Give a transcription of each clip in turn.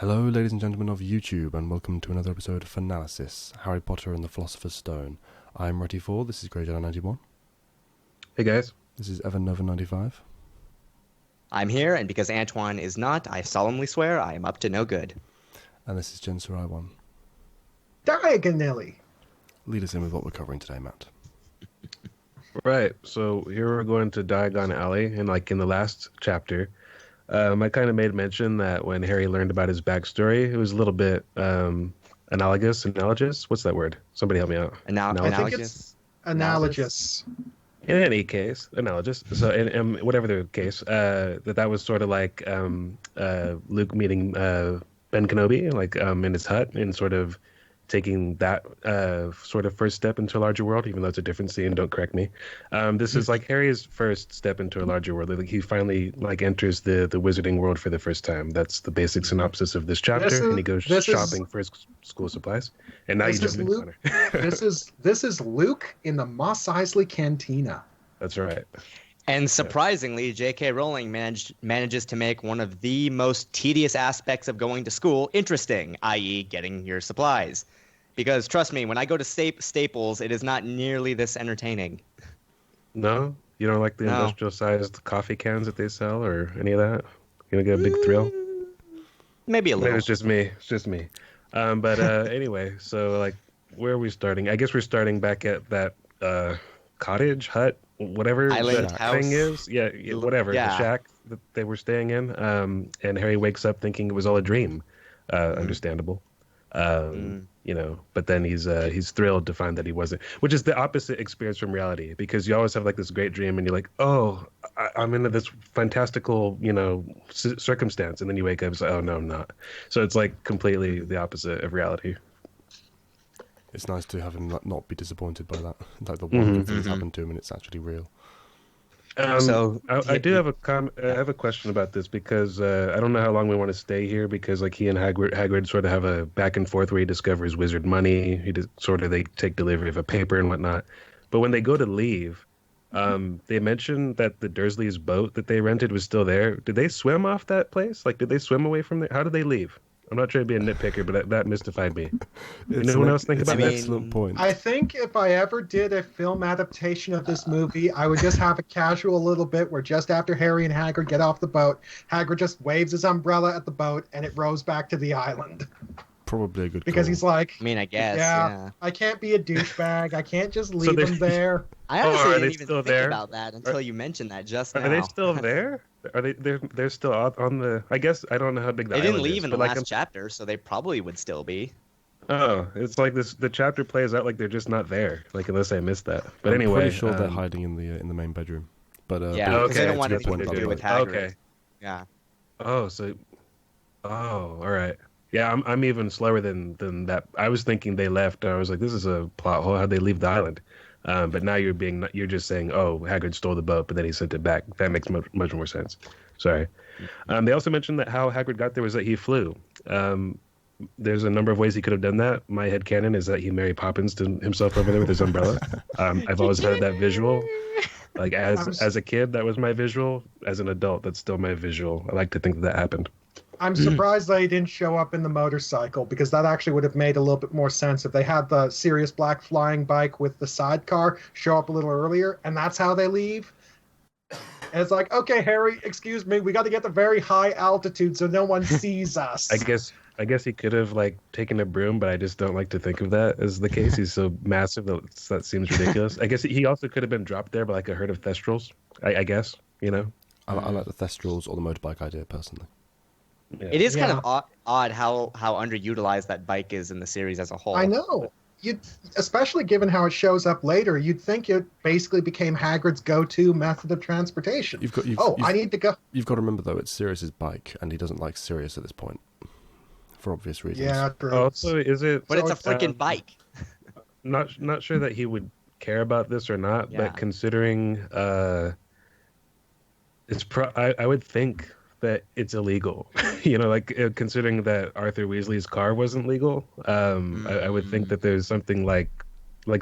Hello, ladies and gentlemen of YouTube, and welcome to another episode of Fanalysis, Harry Potter and the Philosopher's Stone. I'm Retty 4, this is Greyjoy91. Hey guys. This is Evan Nova 95. I'm here, and because Antoine is not, I solemnly swear I am up to no good. And this is Jen Sarai 1. Diagon. Lead us in with what we're covering today, Matt. Right, so here we're going to Diagon Alley, and in the last chapter, I kind of made mention that when Harry learned about his backstory, it was a little bit analogous. What's that word? Somebody help me out. Analogous. I think it's analogous. In any case, analogous. So, in whatever the case, that was sort of like Luke meeting Ben Kenobi, in his hut, and sort of taking that sort of first step into a larger world, even though it's a different scene. Don't correct me. This is like Harry's first step into a larger world. He finally enters the wizarding world for the first time. That's the basic synopsis of this chapter. And he goes shopping for his school supplies. And now you jump in, Connor. This is Luke in the Mos Eisley Cantina. That's right. And surprisingly, J.K. Rowling manages to make one of the most tedious aspects of going to school interesting, i.e. getting your supplies. Because trust me, when I go to Staples, it is not nearly this entertaining. No? You don't like the industrial-sized coffee cans that they sell or any of that? You don't get a big thrill? Maybe a little. Maybe it's just me. But anyway, so where are we starting? I guess we're starting back at that cottage, hut, whatever Island that house. thing is. Yeah, whatever. Yeah. The shack that they were staying in. And Harry wakes up thinking it was all a dream. Understandable. But then he's thrilled to find that he wasn't, which is the opposite experience from reality, because you always have this great dream and you're like, oh, I'm into this fantastical, circumstance. And then you wake up and say, oh, no, I'm not. So it's completely the opposite of reality. It's nice to have him not be disappointed by that. The one good thing that's happened to him and it's actually real. I do have a question about this, because I don't know how long we want to stay here, because he and Hagrid sort of have a back and forth where he discovers wizard money. They take delivery of a paper and whatnot. But when they go to leave, they mention that the Dursleys' boat that they rented was still there. Did they swim off that place? Did they swim away from there? How did they leave? I'm not trying to be a nitpicker, but that mystified me. Anyone else think about that? It's an excellent point. I think if I ever did a film adaptation of this movie, I would just have a casual little bit where just after Harry and Hagrid get off the boat, Hagrid just waves his umbrella at the boat and it rows back to the island. Probably a good Because call. he's like, I guess, yeah. I can't be a douchebag. I can't just leave him there. I honestly are they didn't even still think there? about that until you mentioned that just now. Are they still there? Are they? They're still on the. I guess I don't know how big the They island didn't leave is, in the but last chapter, so they probably would still be. Oh, it's this. The chapter plays out like they're just not there. Unless I missed that. But I'm anyway, pretty sure they're hiding in the main bedroom. But yeah, because they don't want that's a good anything to point, do with by the way. Hagrid. Okay. Yeah. All right. Yeah, I'm even slower than that. I was thinking they left. I was like, this is a plot hole. How'd they leave the island? But now you're just saying, oh, Hagrid stole the boat, but then he sent it back. That makes much more sense. Sorry. They also mentioned that how Hagrid got there was that he flew. There's a number of ways he could have done that. My headcanon is that he Mary Poppins himself over there with his umbrella. I've always had that visual. As a kid, that was my visual. As an adult, that's still my visual. I like to think that happened. I'm surprised they didn't show up in the motorcycle, because that actually would have made a little bit more sense if they had the Sirius Black flying bike with the sidecar show up a little earlier, and that's how they leave. And it's like, okay, Harry, excuse me, we got to get to very high altitude so no one sees us. I guess he could have taken a broom, but I just don't like to think of that as the case. He's so massive that seems ridiculous. I guess he also could have been dropped there by a herd of Thestrals. I guess, I like the Thestrals or the motorbike idea personally. Yeah. It is kind of odd how underutilized that bike is in the series as a whole. I know. Especially given how it shows up later, you'd think it basically became Hagrid's go-to method of transportation. I need to go. You've got to remember, though, it's Sirius's bike, and he doesn't like Sirius at this point, for obvious reasons. Yeah, true. Also, is it? But it's a freaking bike. Not sure that he would care about this or not, but considering I would think that it's illegal. Considering that Arthur Weasley's car wasn't legal, I would think that there's something like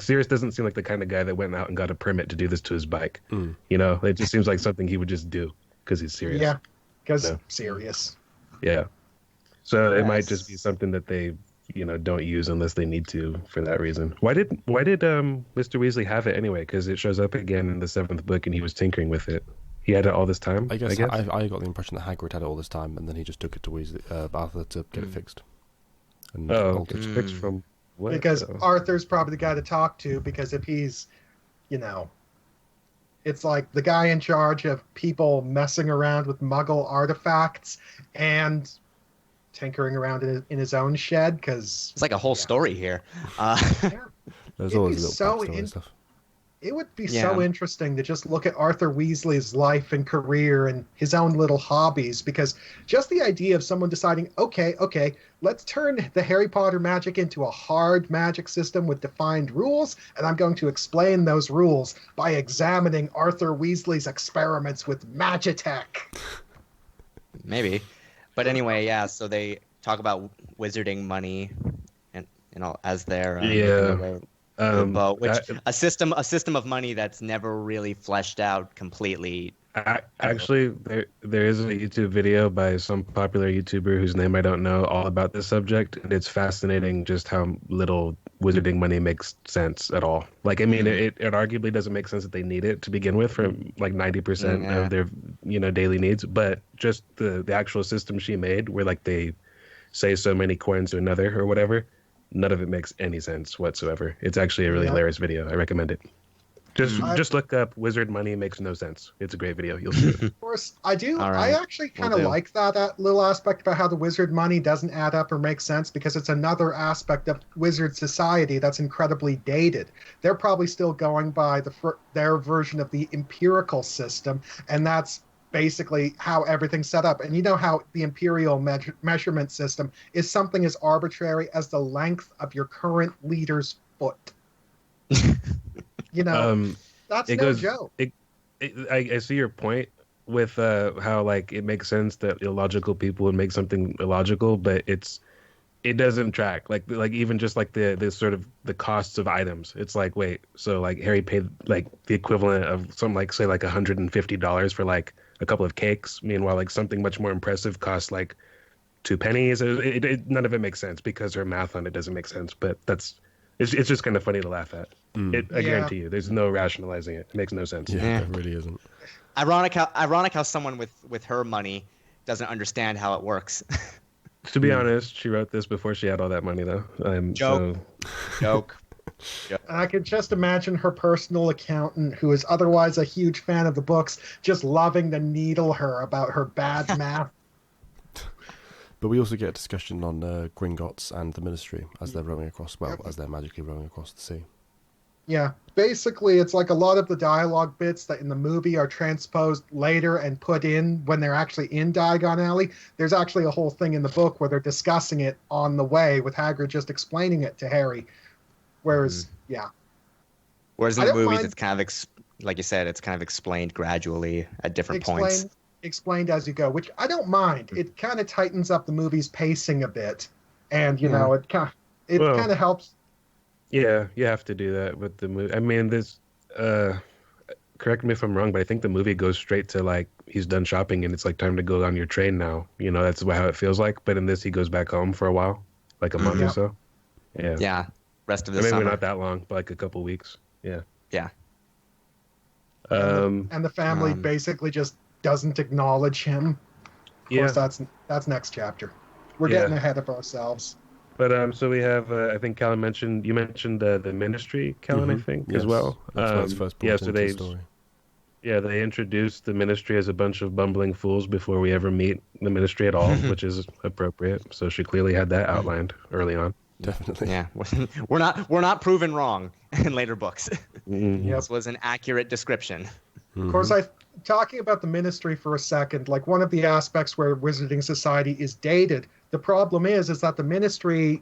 Sirius doesn't seem like the kind of guy that went out and got a permit to do this to his bike. It just seems like something he would just do because he's serious. Yeah, because serious. Yeah. So it might just be Yes. something that they, don't use unless they need to for that reason. Why did Mr. Weasley have it anyway? Because it shows up again in the seventh book, and he was tinkering with it. He had it all this time. I guess I got the impression that Hagrid had it all this time, and then he just took it to Weasley, Arthur to get it fixed. And Oh, altered. it's fixed from what? Because though? Arthur's probably the guy to talk to, because if he's, you know, it's like the guy in charge of people messing around with Muggle artifacts and tinkering around in his own shed, because It's like a whole story here. There's It'd always be a little so backstory and stuff. it would be Yeah. so interesting to just look at Arthur Weasley's life and career and his own little hobbies, because just the idea of someone deciding, okay, let's turn the Harry Potter magic into a hard magic system with defined rules, and I'm going to explain those rules by examining Arthur Weasley's experiments with Magitech. Maybe. But anyway, yeah, so they talk about wizarding money and as their Yeah. boat, which I- a system of money that's never really fleshed out completely. Actually, there is a YouTube video by some popular YouTuber whose name I don't know all about this subject, and it's fascinating just how little wizarding money makes sense at all. Like, I mean, it arguably doesn't make sense that they need it to begin with for like 90% Yeah. of their daily needs, but just the actual system she made, where like they say so many coins to another or whatever, none of it makes any sense whatsoever. It's actually a really Yeah. hilarious video. I recommend it. Just look up "Wizard Money Makes No Sense." It's a great video. You'll see it. Of course, I do. All I right. actually kind of Will do. like that little aspect about how the wizard money doesn't add up or make sense, because it's another aspect of wizard society that's incredibly dated. They're probably still going by their version of the empirical system, and that's basically how everything's set up. And you know how the imperial measurement system is something as arbitrary as the length of your current leader's foot. That's It no goes. joke. I see your point with how like it makes sense that illogical people would make something illogical, but it doesn't track. Like even just like the sort of the costs of items. It's like, wait, so like Harry paid like the equivalent of something like say like $150 for like a couple of cakes. Meanwhile, like something much more impressive costs like 2 pennies. None of it makes sense because her math on it doesn't make sense. But it's just kind of funny to laugh at. I guarantee you, there's no rationalizing it. It makes no sense. Yeah, it really isn't. Ironic how someone with her money doesn't understand how it works. To be honest, she wrote this before she had all that money, though. Joke. Joke. And I can just imagine her personal accountant, who is otherwise a huge fan of the books, just loving to needle her about her bad math. But we also get a discussion on Gringotts and the Ministry as they're rowing across, as they're magically rowing across the sea. Yeah, basically, it's like a lot of the dialogue bits that in the movie are transposed later and put in when they're actually in Diagon Alley. There's actually a whole thing in the book where they're discussing it on the way, with Hagrid just explaining it to Harry. Whereas, Whereas in I the don't movies, mind- it's kind of like you said, it's kind of explained gradually at different points. explained as you go, which I don't mind. It kind of tightens up the movie's pacing a bit, and it kind of helps. Yeah, you have to do that with the movie. I mean, this. Correct me if I'm wrong, but I think the movie goes straight to like he's done shopping and it's like time to go on your train now. That's how it feels like. But in this, he goes back home for a while, like a month or Yep. so. Yeah. Yeah. Rest of the Maybe summer. not that long, but like a couple weeks. Yeah. Yeah. And the family basically just doesn't acknowledge him. Of course, that's next chapter. We're getting ahead of ourselves. But so we have. I think Callan mentioned the Ministry, Callan, I think, as well. That's where it's first brought into the story. Yeah, they introduced the Ministry as a bunch of bumbling fools before we ever meet the Ministry at all, which is appropriate. So she clearly had that outlined early on. Definitely. Yeah. We're not proven wrong in later books. Mm-hmm. This was an accurate description. Of course, talking about the Ministry for a second, like one of the aspects where Wizarding Society is dated, the problem is that the Ministry,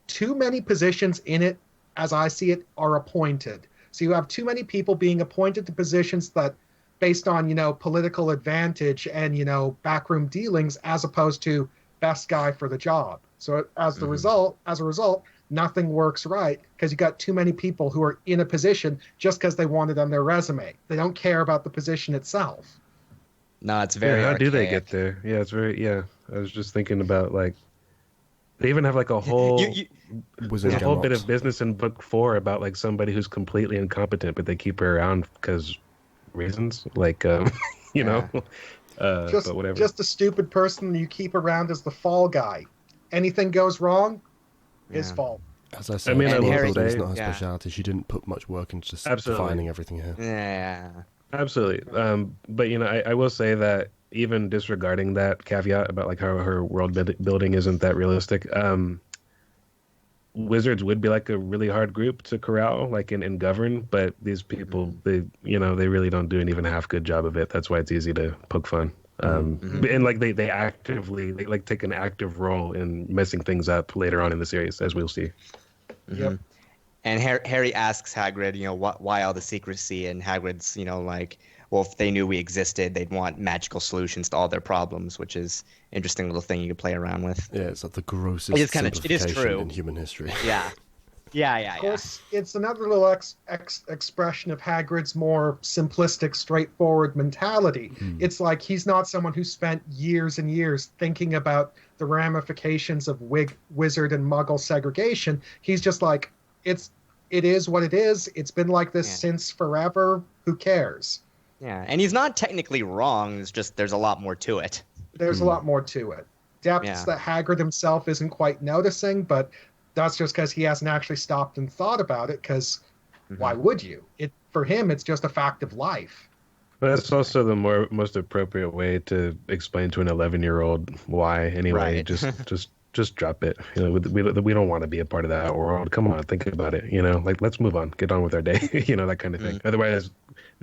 too many positions in it, as I see it, are appointed. So you have too many people being appointed to positions that, based on, political advantage and, backroom dealings, as opposed to best guy for the job. So as a result, nothing works right, because you got too many people who are in a position just because they want it on their resume. They don't care about the position itself. No, it's very How do they archaic. get there? Yeah, it's very. Yeah, I was just thinking about like They even have like a whole Wizard there's a whole bit Gamox. of business in book 4 about like somebody who's completely incompetent, but they keep her around because reasons, like you know, but whatever. Just a stupid person you keep around as the fall guy. Anything goes wrong, his fault. As I said, I mean, world Harry- building is not her yeah. speciality. She didn't put much work into just Absolutely. defining everything here. Yeah. Absolutely. But you know, I will say that even disregarding that caveat about like how her world building isn't that realistic, wizards would be like a really hard group to corral, like and govern. But these people, they really don't do an even half good job of it. That's why it's easy to poke fun. And like they actively like take an active role in messing things up later on in the series, as we'll see. Yep. And Harry asks Hagrid, why all the secrecy? And Hagrid's, like, well, if they knew we existed, they'd want magical solutions to all their problems, which is an interesting little thing you could play around with. Yeah, it's like the grossest It is simplification true. in human history. Yeah. Yeah. Of course, it's another little expression of Hagrid's more simplistic, straightforward mentality. It's like he's not someone who spent years and years thinking about the ramifications of wizard and muggle segregation. He's just like, it is what it is. It's been like this since forever. Who cares? Yeah, and he's not technically wrong. It's just there's a lot more to it. There's a lot more to it. Depths that Hagrid himself isn't quite noticing, but that's just because he hasn't actually stopped and thought about it, because why would you? For him, it's just a fact of life. That's also the most appropriate way to explain to an 11-year-old why. Anyway, Right. just drop it. We don't want to be a part of that world. Come on, think about it. Like let's move on, get on with our day. That kind of thing. Otherwise,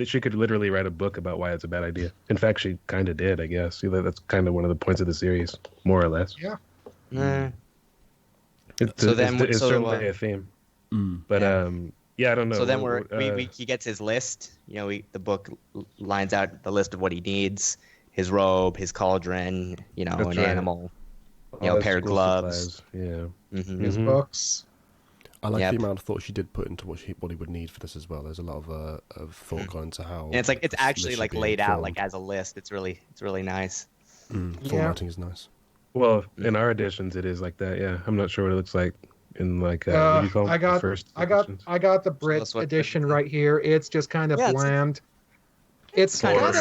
she could literally write a book about why it's a bad idea. In fact, she kind of did, I guess. That's kind of one of the points of the series, more or less. Yeah. It's certainly a theme. But I don't know. So then he gets his list. The book lines out the list of what he needs: his robe, his cauldron, an animal, a pair of gloves. Supplies. Yeah. His books. I like the amount of thought she did put into what he would need for this as well. There's a lot of thought gone into how. And it's like it's this actually should like be laid out informed. like as a list. It's really nice. Formatting is nice. Well, in our editions, it is like that. Yeah, I'm not sure what it looks like in like what do you call them? I got the Brit That's what- edition right here. It's just kind of bland. It's got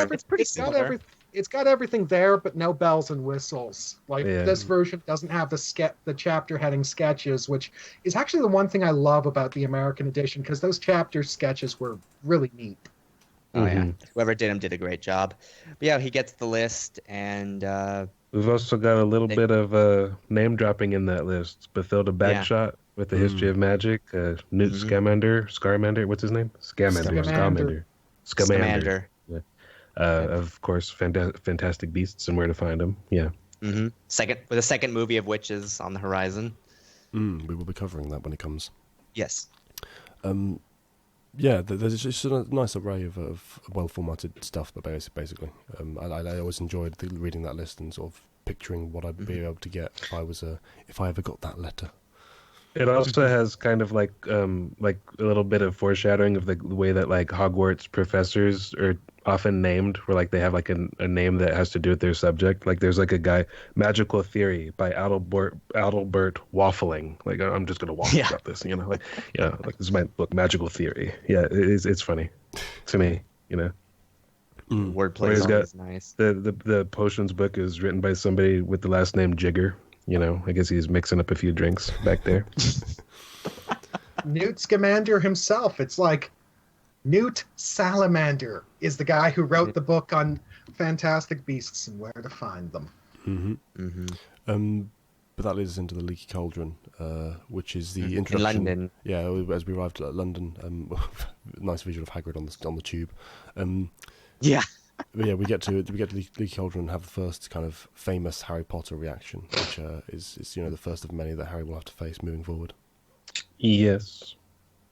everything there, but no bells and whistles. Like this version doesn't have the chapter heading sketches, which is actually the one thing I love about the American edition, because those chapter sketches were really neat. Oh yeah, whoever did them did a great job. But yeah, he gets the list, and we've also got a little bit of name dropping in that list. Bathilda Bagshot with the history of magic. Newt Scamander. What's his name? Scamander. Yeah. Of course, Fantastic Beasts and Where to Find Them. Yeah. With a second movie of witches on the horizon. We will be covering that when it comes. Yes. Yeah, there's just a nice array of well-formatted stuff, but basically, I always enjoyed reading that list and sort of picturing what I'd be able to get if I ever got that letter. It also has kind of like a little bit of foreshadowing of the way that like Hogwarts professors are often named, where like they have like a name that has to do with their subject. Like there's like a guy, Magical Theory by Adalbert Waffling. Like I'm just gonna waffle about this, like this is my book, Magical Theory. Yeah, it's funny to me, Wordplay is always nice. The potions book is written by somebody with the last name Jigger. I guess he's mixing up a few drinks back there. Newt Scamander himself. It's like Newt Salamander is the guy who wrote the book on Fantastic Beasts and Where to Find Them. But that leads us into the Leaky Cauldron, which is the introduction. In London. Yeah, as we arrived at London, nice visual of Hagrid on the tube. But yeah, we get to Leaky Cauldron and have the first kind of famous Harry Potter reaction, which is the first of many that Harry will have to face moving forward. Yes.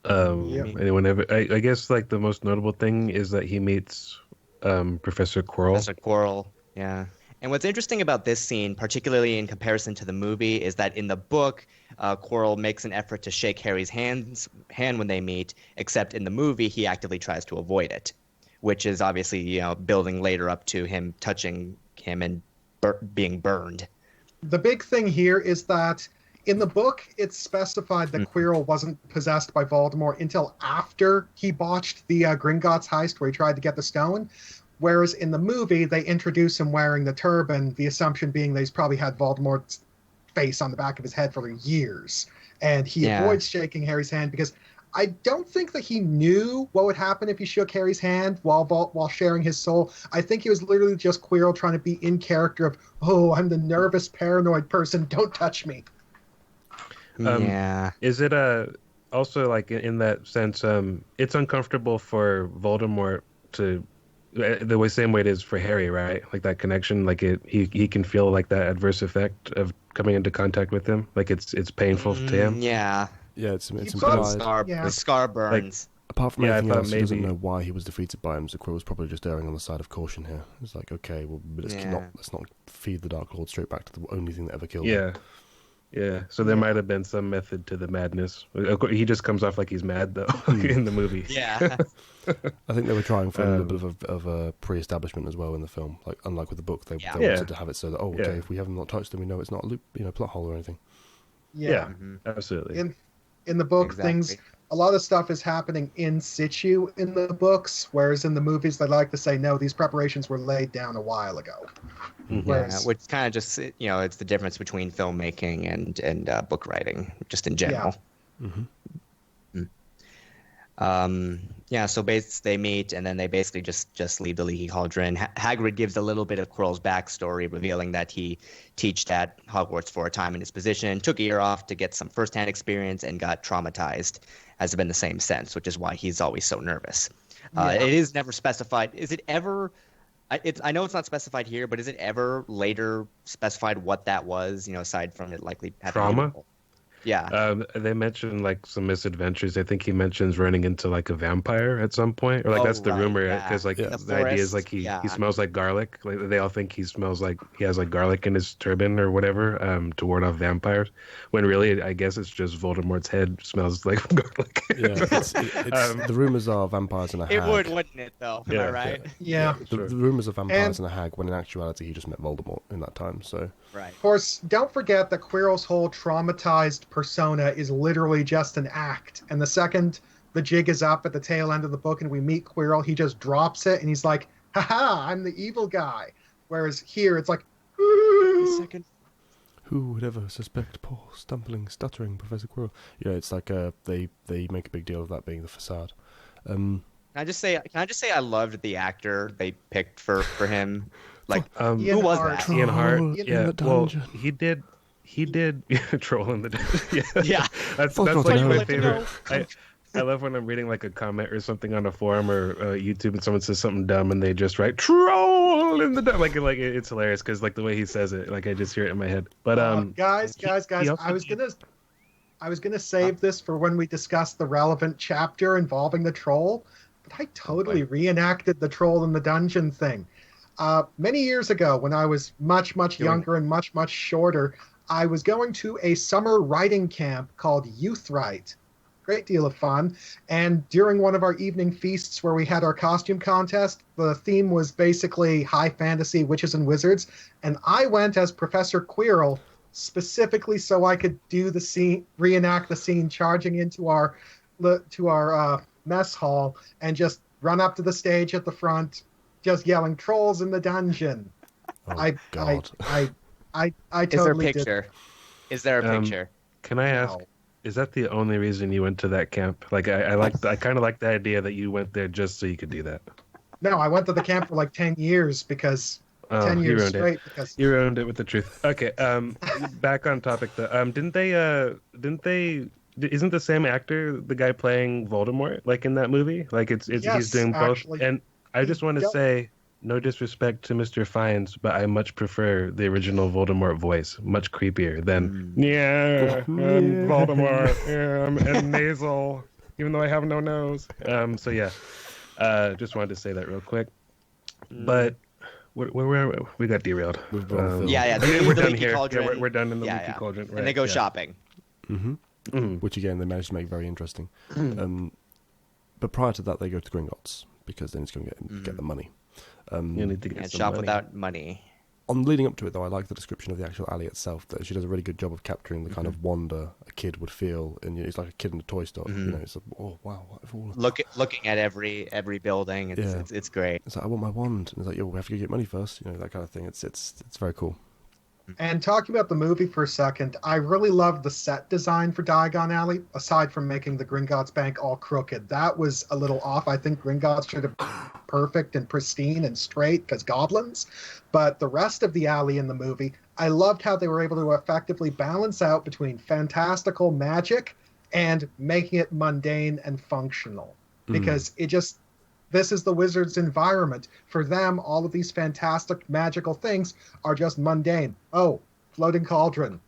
Anyone ever? I guess like the most notable thing is that he meets Professor Quirrell. Professor Quirrell, yeah. And what's interesting about this scene, particularly in comparison to the movie, is that in the book, Quirrell makes an effort to shake Harry's hand when they meet, except in the movie, he actively tries to avoid it, which is obviously, building later up to him touching him and being burned. The big thing here is that In the book, it's specified that Quirrell wasn't possessed by Voldemort until after he botched the Gringotts heist where he tried to get the stone. Whereas in the movie, they introduce him wearing the turban, the assumption being that he's probably had Voldemort's face on the back of his head for years. And he avoids shaking Harry's hand because I don't think that he knew what would happen if he shook Harry's hand while sharing his soul. I think he was literally just Quirrell trying to be in character of, oh, I'm the nervous, paranoid person, don't touch me. Is it also like in that sense? It's uncomfortable for Voldemort to the same way it is for Harry, right? Like that connection, like he can feel like that adverse effect of coming into contact with him. Like it's painful to him. Yeah, it's implied. The scar burns. Apart from anything else, he doesn't know why he was defeated by him. So Quirrell's probably just erring on the side of caution here. It's like, okay, well, let's not feed the Dark Lord straight back to the only thing that ever killed him. Yeah, so there might have been some method to the madness. He just comes off like he's mad, though, in the movie. Yeah. I think they were trying for a little bit of a pre-establishment as well in the film. Like, unlike with the book, they wanted to have it so that, if we haven't not touched them, we know it's not a loop, plot hole or anything. Yeah, absolutely. In the book, a lot of stuff is happening in situ in the books, whereas in the movies, they like to say, no, these preparations were laid down a while ago. Which kind of just, it's the difference between filmmaking and book writing, just in general. So they meet, and then they basically just leave the Leaky Cauldron. Hagrid gives a little bit of Quirrell's backstory, revealing that he taught at Hogwarts for a time in his position, took a year off to get some firsthand experience, and got traumatized. Has been the same since, which is why he's always so nervous. It is never specified. Is it ever? I know it's not specified here, but is it ever later specified what that was? Aside from it likely having trauma. Yeah. They mentioned like some misadventures. I think he mentions running into like a vampire at some point, or like that's the rumor. Because the idea is like he smells like garlic. Like they all think he smells like he has like garlic in his turban or whatever to ward off vampires. When really, I guess it's just Voldemort's head smells like garlic. It's the rumors are vampires and a hag. It would, wouldn't it? Though, am I right? Yeah. The rumors of vampires and a hag, when in actuality he just met Voldemort in that time. So. Right. Of course, don't forget that Quirrell's whole traumatized persona is literally just an act. And the second the jig is up at the tail end of the book and we meet Quirrell, he just drops it and he's like, haha, I'm the evil guy. Whereas here it's like, second. Who would ever suspect poor, stumbling, stuttering Professor Quirrell? Yeah, it's like they make a big deal of that being the facade. Can I just say I loved the actor they picked for him. Like, who was that? Ian Hart. Yeah, well, he did troll in the dungeon. Yeah. That's like my favorite. I love when I'm reading like a comment or something on a forum or YouTube and someone says something dumb and they just write troll in the dungeon. Like it's hilarious because like the way he says it, like I just hear it in my head. But guys, I was gonna save this for when we discuss the relevant chapter involving the troll, but I totally reenacted the troll in the dungeon thing. Many years ago, when I was much younger and much shorter, I was going to a summer writing camp called Youth Write. Great deal of fun. And during one of our evening feasts where we had our costume contest, the theme was basically high fantasy witches and wizards. And I went as Professor Quirrell specifically so I could do the scene, reenact the scene, charging into our mess hall and just run up to the stage at the front, just yelling trolls in the dungeon. God. I totally did. Is there a picture? Can I ask? No. Is that the only reason you went to that camp? Like I kind of like the idea that you went there just so you could do that. No, I went to the camp for like 10 years because 10 years straight. Because you ruined it with the truth. Okay. Back on topic though. Didn't they? Isn't the same actor the guy playing Voldemort like in that movie? Like it's yes, he's doing both. Actually, and I just want to say, no disrespect to Mr. Fiennes, but I much prefer the original Voldemort voice. Much creepier than Voldemort and nasal, even though I have no nose. So yeah, just wanted to say that real quick. But we got derailed. We're done here. Yeah, we're done in the Leaky Cauldron. Right? And they go shopping. Which again they managed to make very interesting. But prior to that, they go to Gringotts because then it's going to get the money. You need to get shop money. Without money. On leading up to it, though, I like the description of the actual alley itself. That she does a really good job of capturing the kind of wonder a kid would feel, and it's like a kid in a toy store. You know, it's like, oh wow, what if all looking at every building, it's great. It's like, I want my wand, and it's like, yo, we have to get money first, you know, that kind of thing. It's very cool. And talking about the movie for a second, I really love the set design for Diagon Alley, aside from making the Gringotts Bank all crooked. That was a little off. I think Gringotts should have been perfect and pristine and straight because goblins. But the rest of the alley in the movie, I loved how they were able to effectively balance out between fantastical magic and making it mundane and functional. Because this is the wizard's environment. For them, all of these fantastic magical things are just mundane. Oh, floating cauldron.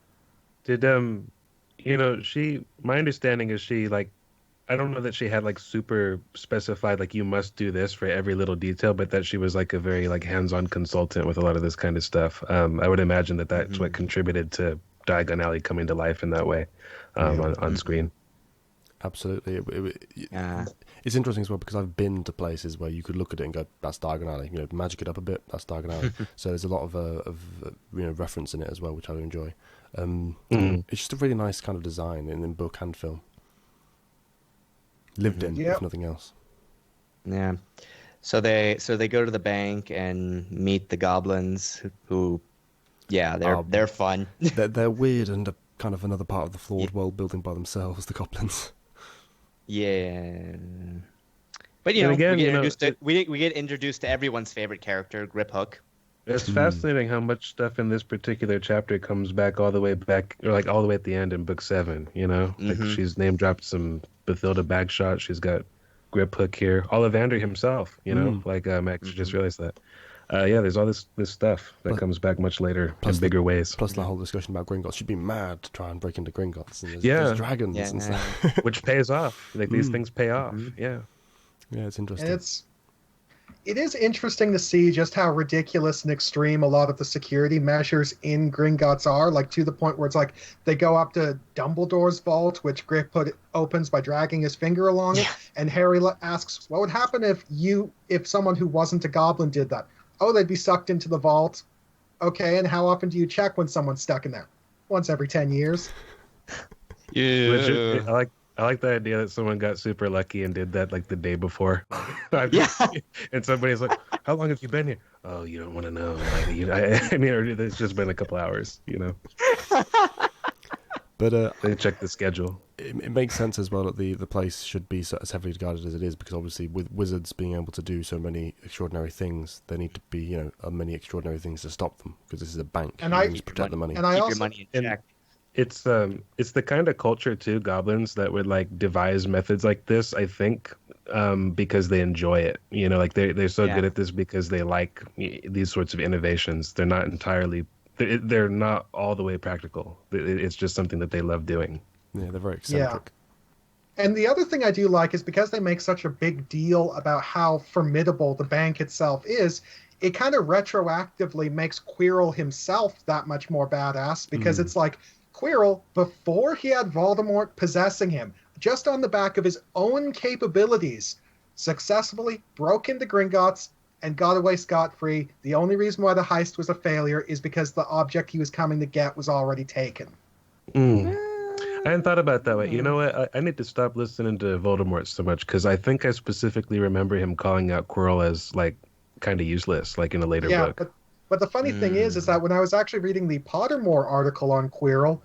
Did my understanding is she, like, I don't know that she had like super specified like you must do this for every little detail, but that she was like a very like hands-on consultant with a lot of this kind of stuff. I would imagine that's what contributed to Diagon Alley coming to life in that way on screen. Absolutely. It's interesting as well because I've been to places where you could look at it and go, that's Diagon Alley. You know, magic it up a bit, that's Diagon Alley. So there's a lot of reference in it as well, which I enjoy. It's just a really nice kind of design in book and film. Lived in, if nothing else. Yeah. So they go to the bank and meet the goblins who they're fun. they're weird and kind of another part of the flawed world building by themselves, the goblins. Yeah. But we get introduced to everyone's favorite character, Grip Hook. It's fascinating how much stuff in this particular chapter comes back all the way at the end in book 7, you know? Like she's name dropped some Bathilda Bagshot, she's got Grip Hook here. Ollivander himself, you know, like Max just realized that. There's all this stuff that comes back much later in bigger ways. Plus the whole discussion about Gringotts. She'd be mad to try and break into Gringotts. And there's dragons and stuff. Which pays off. Like these things pay off. Yeah, it's interesting. And it is interesting to see just how ridiculous and extreme a lot of the security measures in Gringotts are, like to the point where it's like they go up to Dumbledore's vault, which Grip opens by dragging his finger along it, and Harry asks, what would happen if someone who wasn't a goblin did that? Oh, they'd be sucked into the vault. Okay, and how often do you check when someone's stuck in there? Once every 10 years. Yeah. I like the idea that someone got super lucky and did that like the day before. And somebody's like, how long have you been here? Oh, you don't want to know. Like, it's just been a couple hours, you know. But they check the schedule. It makes sense as well that the place should be as heavily guarded as it is, because obviously with wizards being able to do so many extraordinary things, there need to be many extraordinary things to stop them, because this is a bank and you just protect the money. And keep your money in check. It's the kind of culture too, goblins, that would like devise methods like this, I think, because they enjoy it. You know, like they're so good at this because they like these sorts of innovations. They're not entirely, they're not all the way practical. It's just something that they love doing. Yeah, they're very eccentric. Yeah. And the other thing I do like is because they make such a big deal about how formidable the bank itself is, it kind of retroactively makes Quirrell himself that much more badass, because it's like Quirrell, before he had Voldemort possessing him, just on the back of his own capabilities, successfully broke into Gringotts and got away scot-free. The only reason why the heist was a failure is because the object he was coming to get was already taken. I hadn't thought about it that way. You know what? I need to stop listening to Voldemort so much, because I think I specifically remember him calling out Quirrell as like kind of useless, like in a later book. But the funny thing is that when I was actually reading the Pottermore article on Quirrell,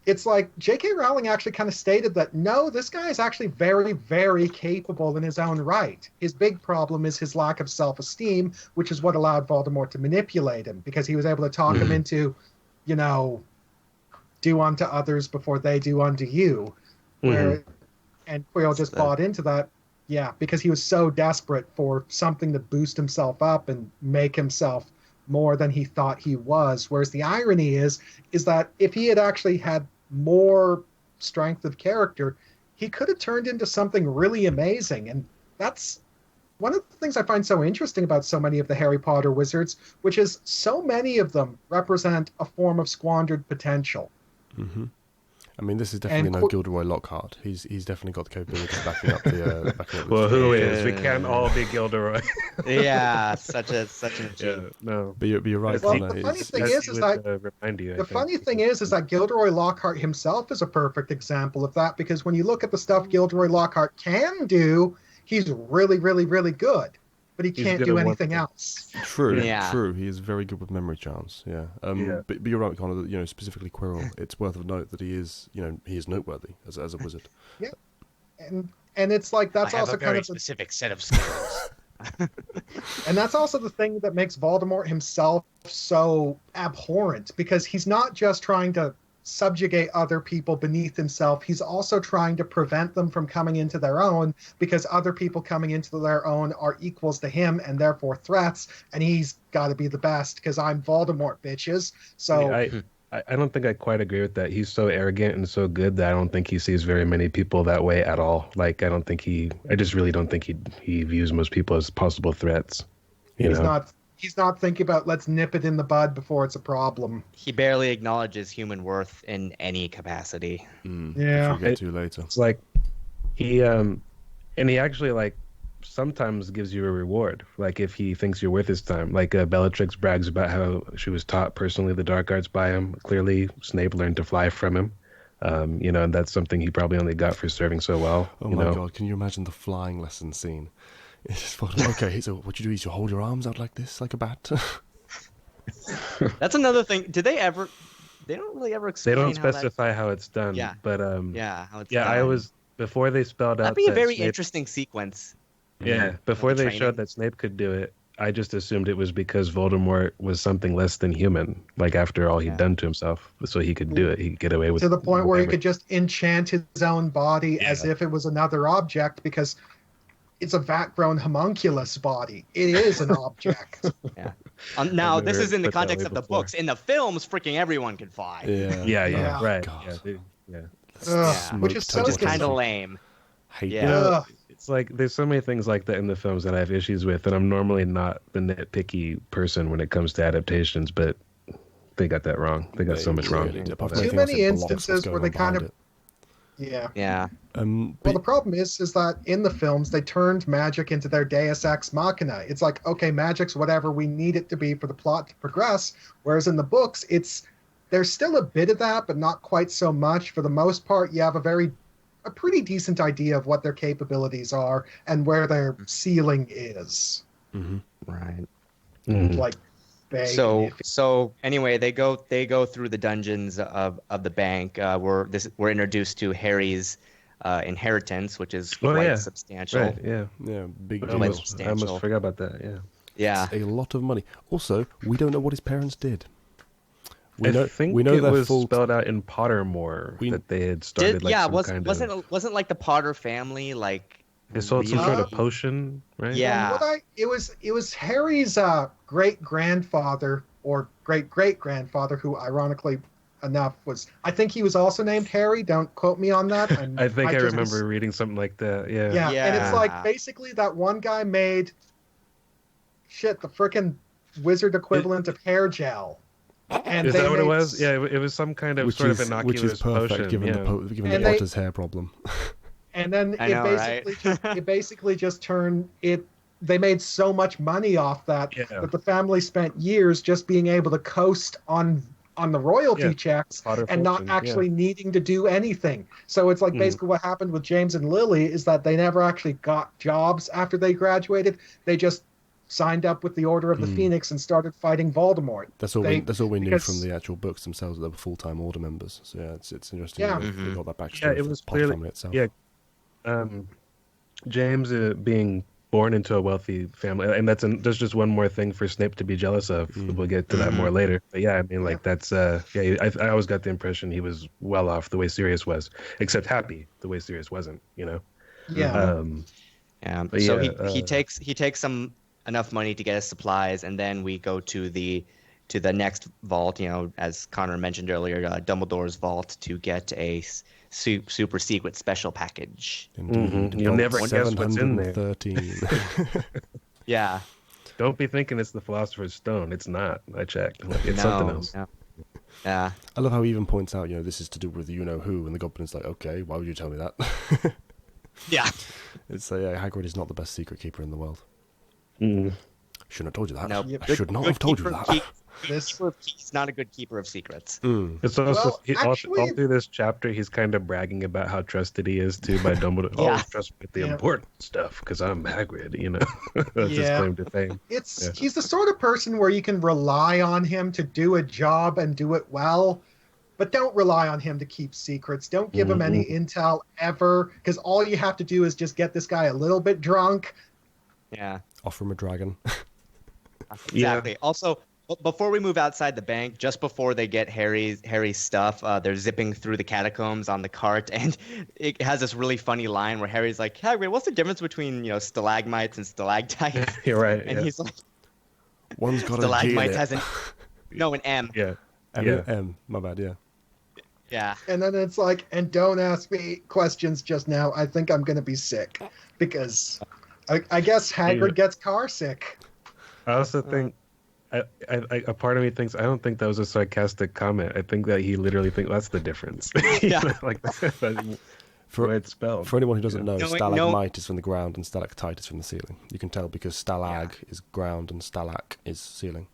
it's like J.K. Rowling actually kind of stated that, no, this guy is actually very, very capable in his own right. His big problem is his lack of self-esteem, which is what allowed Voldemort to manipulate him, because he was able to talk him into, do unto others before they do unto you. And Quirrell just bought into that. Yeah, because he was so desperate for something to boost himself up and make himself more than he thought he was. Whereas the irony is that if he had actually had more strength of character, he could have turned into something really amazing. And that's one of the things I find so interesting about so many of the Harry Potter wizards, which is so many of them represent a form of squandered potential. I mean, this is definitely And no Gilderoy Lockhart. He's definitely got the capability of backing up the. Backing up the Well, who truth. is? We can't all be Gilderoy. Yeah, such an Yeah, achievement. no. But you're right, Well, Connor. the funny It's- thing As is he that would, remind you, I the think. funny thing is that Gilderoy Lockhart himself is a perfect example of that, because when you look at the stuff Gilderoy Lockhart can do, he's really, really, really good, but he He's can't good do at one anything thing. else. True, Yeah. true. He is very good with memory charms. Yeah. Yeah. But you're right, Connor. That, specifically Quirrell. It's worth of note that he is noteworthy as a wizard. And it's like that's I have also a kind very of specific set of skills. and that's also the thing that makes Voldemort himself so abhorrent, because he's not just trying to subjugate other people beneath himself, he's also trying to prevent them from coming into their own, because other people coming into their own are equals to him and therefore threats, and he's got to be the best because I'm Voldemort, bitches. So I don't think I quite agree with that. He's so arrogant and so good that I don't think he sees very many people that way at all. Like, I just really don't think he views most people as possible threats. he's not thinking about let's nip it in the bud before it's a problem. He barely acknowledges human worth in any capacity. Yeah. Which we'll get to later. It's like he and he actually like sometimes gives you a reward, like if he thinks you're worth his time. Like Bellatrix brags about how she was taught personally the dark arts by him. Clearly Snape learned to fly from him, and that's something he probably only got for serving so well. Oh my god, can you imagine the flying lesson scene? It's just okay, so what you do is you hold your arms out like this, like a bat. That's another thing. They don't really ever They explain don't how that- specify how it's done. Yeah. But how it's I done. was before they spelled out That'd be a that very Snape- interesting sequence. Yeah, before the they training. showed that Snape could do it, I just assumed it was because Voldemort was something less than human. Like after all he'd done to himself, so he could do it. He could get away with To the point where he whatever. could just enchant his own body as Yeah. if it was another object, because it's a vat-grown homunculus body. It is an object. Now, I've this never is in the put that context way of the before. books. In the films, freaking everyone can fly. Yeah, Yeah. right. God. Yeah, dude, yeah. Ugh, which is so Which is Totally. kind of lame. Hate Yeah. You know, Ugh. it's like there's so many things like that in the films that I have issues with, and I'm normally not the nitpicky person when it comes to adaptations, but they got that wrong. They got so much wrong. Really did. Apart Too from anything many else, it blocks what's instances where going they on kind behind of- Yeah. Yeah. it. Well, But the problem is that in the films they turned magic into their Deus Ex Machina. It's like, okay, magic's whatever we need it to be for the plot to progress. Whereas in the books, there's still a bit of that, but not quite so much. For the most part, you have a pretty decent idea of what their capabilities are and where their ceiling is. Right. Mhm. Like, vague and So iffy. anyway, they go through the dungeons of the bank. We're introduced to Harry's inheritance, which is Oh, quite yeah. substantial. Right, yeah. yeah, big I deal. almost substantial. forgot about that, yeah. Yeah. A lot of money. Also, we don't know what his parents did. I think we know it their was full. spelled out in Pottermore that they had started like some kind of... wasn't like the Potter family like They sold some sort of really- potion, right? Yeah. It was Harry's great grandfather or great great grandfather, who ironically enough I think he was also named Harry. Don't quote me on that. I think I just- remember reading something like that, yeah. Yeah, and it's Yeah. like basically that one guy made the frickin' wizard equivalent of hair gel. And Is they that what it made was? Yeah, it was some kind of sort of innocuous which is perfect potion. given yeah. given And the they- Potter's hair problem. And then I know, it basically just turned it. They made so much money off that Yeah. that the family spent years just being able to coast on the royalty Yeah. checks Potter and not fortune, actually needing to do anything. So it's like basically what happened with James and Lily is that they never actually got jobs after they graduated. They just signed up with the Order of the Phoenix and started fighting Voldemort. That's all. That's all we knew because- from the actual books themselves. They were full-time order members. So yeah, it's interesting. Yeah. that they got that backstory. Yeah, it of the was Potter clearly... family itself. Yeah. James being born into a wealthy family, and that's just one more thing for Snape to be jealous of. We'll get to that more later. But yeah, I mean, like that's I always got the impression he was well off the way Sirius was, except happy the way Sirius wasn't. You know. Yeah. Yeah. But So yeah, he takes some enough money to get his supplies, and then we go to the next vault. You know, as Connor mentioned earlier, Dumbledore's vault to get a super secret special package. Indeed. You'll Vault never guess what's in there. 713. Yeah. Don't be thinking it's the Philosopher's Stone. It's not. I checked. It's something else. No. Yeah. I love how he even points out, this is to do with you-know-who, and the Goblin's like, okay, why would you tell me that? Yeah. It's Hagrid is not the best secret keeper in the world. Mm. Shouldn't have told you that. No, I should not have told you that. He's not a good keeper of secrets. It's also actually, all through this chapter, he's kind of bragging about how trusted he is too by Dumbledore. Yeah. Oh, trust me with the important stuff because I'm Hagrid. That's his claim to fame. He's the sort of person where you can rely on him to do a job and do it well, but don't rely on him to keep secrets. Don't give him any intel ever, because all you have to do is just get this guy a little bit drunk. Yeah. Offer him a dragon. Exactly. Yeah. Also, before we move outside the bank, just before they get Harry's stuff, they're zipping through the catacombs on the cart, and it has this really funny line where Harry's like, "Hagrid, what's the difference between stalagmites and stalactites?" You're right. And he's like, One's got "Stalagmites a has an M." Yeah. M. My bad. Yeah. Yeah. And then it's like, and don't ask me questions just now. I think I'm going to be sick, because I guess Hagrid gets car sick. I also think a part of me thinks I don't think that was a sarcastic comment. I think that he literally thinks that's the difference. Yeah. Like that's the way it's spelled. For anyone who doesn't know, No, stalagmite is from the ground and stalactite is from the ceiling. You can tell because stalag is ground and stalac is ceiling.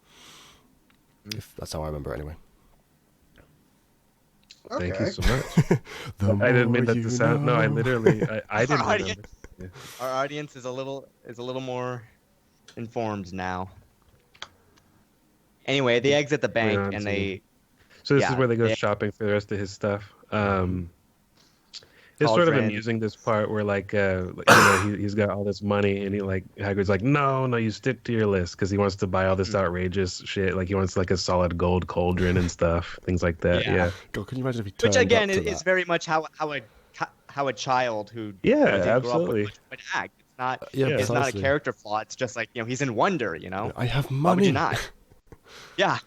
If that's how I remember it anyway. Thank Okay. you so much. I didn't mean that to sound. No, I literally. I didn't remember. Yeah. Our audience is a little more informed now. Anyway, they exit the bank and they. So this is Yeah, where they go they- shopping for the rest of his stuff. It's Cauldron. sort of amusing, this part where he's got all this money and Hagrid's like, no, you stick to your list, because he wants to buy all this outrageous shit. Like he wants like a solid gold cauldron and stuff, things like that. Yeah. God, can you imagine if he turned Which again up to is that? very much how a child who Yeah, didn't absolutely. grow up with much would act. It's not Yeah, it's not a precisely. character flaw. It's just like he's in wonder. I have money. Why would you not? Yeah.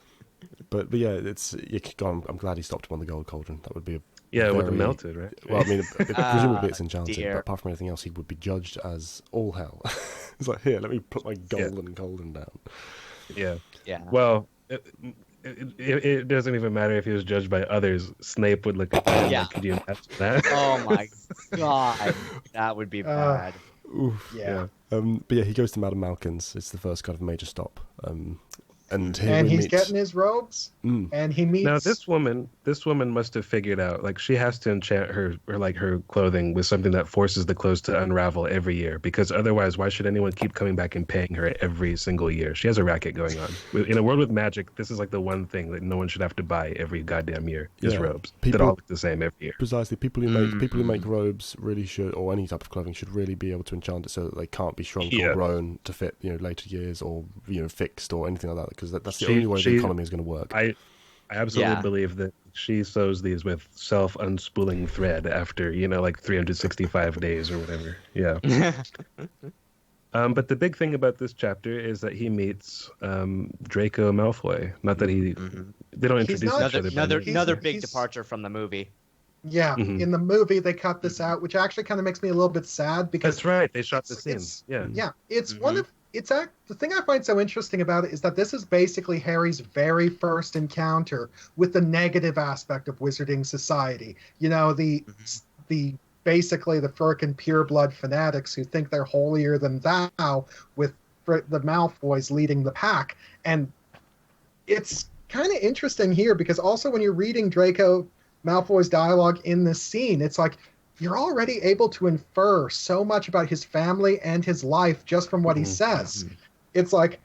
But yeah, I'm glad he stopped him on the gold cauldron. That would be Yeah, it would have very- melted, right? Well, I mean, presumably it's enchanted, dear. but apart from anything else, he would be judged as all hell. It's like, here, let me put my golden cauldron down. Yeah. Yeah. Well, it doesn't even matter if he was judged by others. Snape would look at that. Yeah. Like, could you imagine that? Oh my god, that would be bad. Oof. Yeah. But yeah, he goes to Madame Malkin's. It's the first kind of major stop. And here we He's meet... getting his robes, and he meets. Now this woman must have figured out, like, she has to enchant her clothing with something that forces the clothes to unravel every year, because otherwise, why should anyone keep coming back and paying her every single year? She has a racket going on. In a world with magic, this is like the one thing that no one should have to buy every goddamn year is Yeah. robes People- that all look the same every year. Precisely, people who make robes really should, or any type of clothing should really be able to enchant it so that they can't be shrunk Yeah. or grown to fit later years, or fixed or anything like that, because that's the She- only way the she- economy is going to work. I absolutely Yeah. believe that she sews these with self-unspooling thread after 365 days or whatever. Yeah. But the big thing about this chapter is that he meets Draco Malfoy. Not that they don't He's introduce not- each other. by Another name. another big he's- departure from the movie. Yeah, in the movie they cut this out, which actually kind of makes me a little bit sad, because That's right. They shot the scene. it's- Yeah. it's one of the thing I find so interesting about it is that this is basically Harry's very first encounter with the negative aspect of wizarding society. The basically the frickin' pureblood fanatics who think they're holier than thou, with the Malfoys leading the pack. And it's kind of interesting here, because also when you're reading Draco Malfoy's dialogue in this scene, it's like you're already able to infer so much about his family and his life just from what he says. It's like,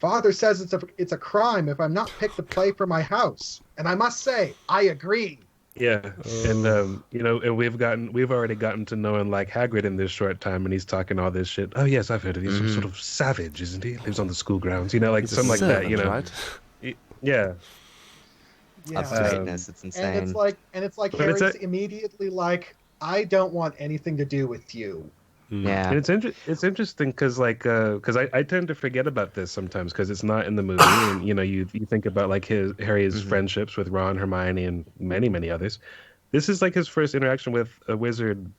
father says it's a crime if I'm not picked to play for my house, and I must say I agree. Yeah, and and we've already gotten to know and like Hagrid in this short time, and he's talking all this shit. Oh yes, I've heard of he's some sort of savage, isn't he? Lives on the school grounds, like He's a something like that, servant, right? Yeah. Yeah. Of straightness, it's insane. And it's like But Harry's it's immediately like, I don't want anything to do with you. Yeah. And it's interesting because I tend to forget about this sometimes because it's not in the movie, and you think about like Harry's friendships with Ron, Hermione, and many others. This is like his first interaction with a wizard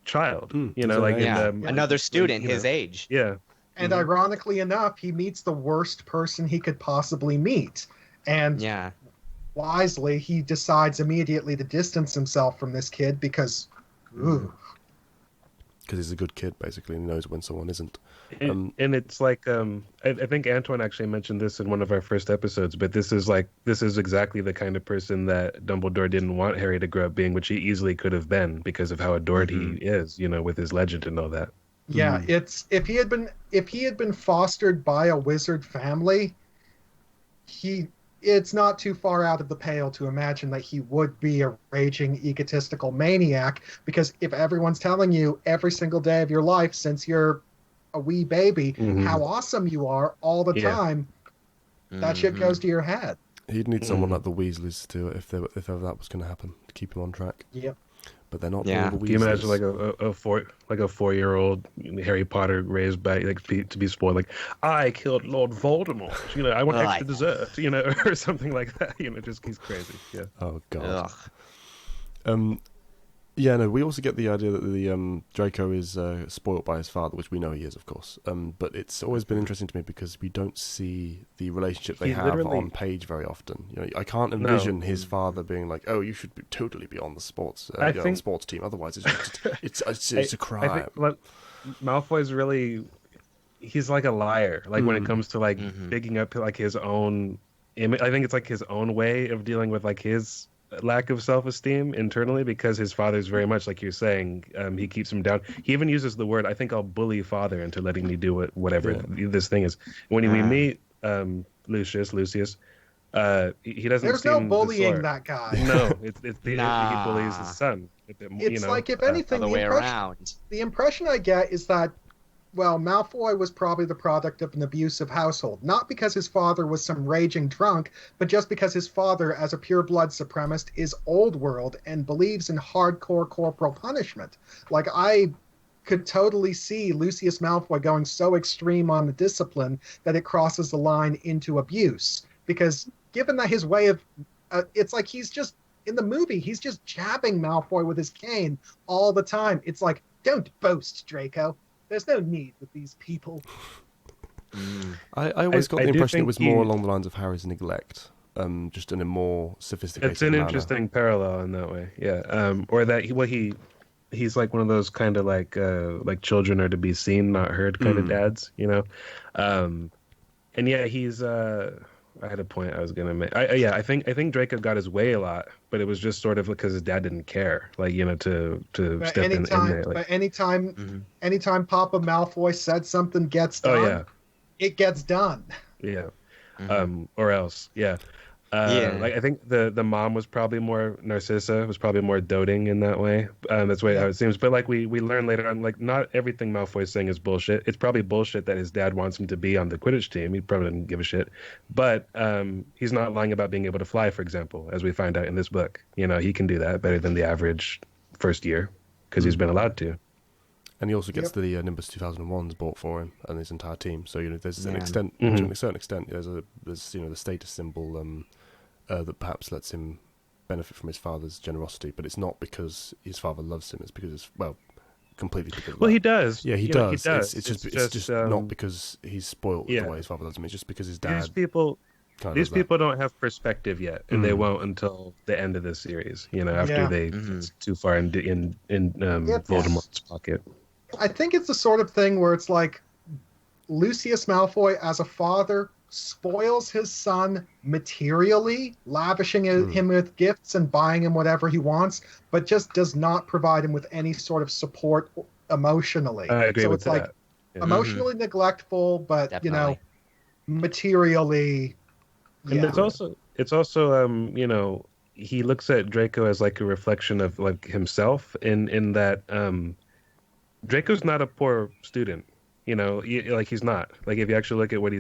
child. Another student his age. Yeah. And ironically enough, he meets the worst person he could possibly meet. And Yeah. wisely, he decides immediately to distance himself from this kid because, ooh. Because he's a good kid, basically, and he knows when someone isn't. And it's like I think Antoine actually mentioned this in one of our first episodes, but this is exactly the kind of person that Dumbledore didn't want Harry to grow up being, which he easily could have been because of how adored he is, with his legend and all that. Yeah, it's if he had been fostered by a wizard family, it's not too far out of the pale to imagine that he would be a raging egotistical maniac, because if everyone's telling you every single day of your life since you're a wee baby how awesome you are all the time, that shit goes to your head. He'd need someone like the Weasleys to if ever that was going to happen, to keep him on track. Yep. But they're not. Yeah. All the Weasleys. Can you imagine like a 4-year-old Harry Potter raised by to be spoiled, like, I killed Lord Voldemort, I want extra dessert, or something like that, just he's crazy. Yeah. Oh god. Yeah, no, we also get the idea that the Draco is spoilt by his father, which we know he is, of course. But it's always been interesting to me because we don't see the relationship they have on page very often. I can't envision his father being like, "Oh, you should totally be on the sports sports team, otherwise it's a crime." I think Malfoy's really, he's like a liar. Like when it comes to like bigging up like his own image, I think it's like his own way of dealing with like his lack of self-esteem internally, because his father's very much like you're saying, he keeps him down. He even uses the word, I think I'll bully father into letting me do whatever this thing is. When we meet Lucius, he doesn't There's no bullying that guy. No, he bullies his son. It's like, if anything, the impression I get is that, well, Malfoy was probably the product of an abusive household, not because his father was some raging drunk, but just because his father, as a pure-blood supremacist, is old world and believes in hardcore corporal punishment. Like, I could totally see Lucius Malfoy going so extreme on the discipline that it crosses the line into abuse. Because given that his way of... it's like he's just... In the movie, he's just jabbing Malfoy with his cane all the time. It's like, don't boast, Draco. There's no need with these people. I always got the impression it was more along the lines of Harry's neglect, just in a more sophisticated It's an manner. interesting parallel in that way, yeah. Or that he's like one of those kind of like children are to be seen, not heard kind of dads, And yeah, he's... I had a point I was gonna make. I think Draco got his way a lot, but it was just sort of because his dad didn't care, to step in there. Like, but anytime Papa Malfoy said something gets done, it gets done. Yeah, or else, yeah. Like I think the mom was probably more Narcissa, was probably more doting in that way. That's the way how it seems. But like we learn later on, like not everything Malfoy's saying is bullshit. It's probably bullshit that his dad wants him to be on the Quidditch team. He probably didn't give a shit. But he's not lying about being able to fly, for example, as we find out in this book. He can do that better than the average first year because he's been allowed to. And he also gets the Nimbus 2001s bought for him and his entire team. So there's an extent, to a certain extent, there's the status symbol that perhaps lets him benefit from his father's generosity. But it's not because his father loves him. It's because completely because of that. He does. Yeah, he does. He does. It's just not because he's spoiled the way his father loves him. It's just because his dad. These people don't have perspective yet, and they won't until the end of this series. After it's too far in Voldemort's pocket. I think it's the sort of thing where it's like Lucius Malfoy, as a father, spoils his son materially, lavishing him with gifts and buying him whatever he wants, but just does not provide him with any sort of support emotionally. I agree with that. Like emotionally neglectful, but materially. And it's also he looks at Draco as like a reflection of like himself in that Draco's not a poor student. He's not. Like if you actually look at what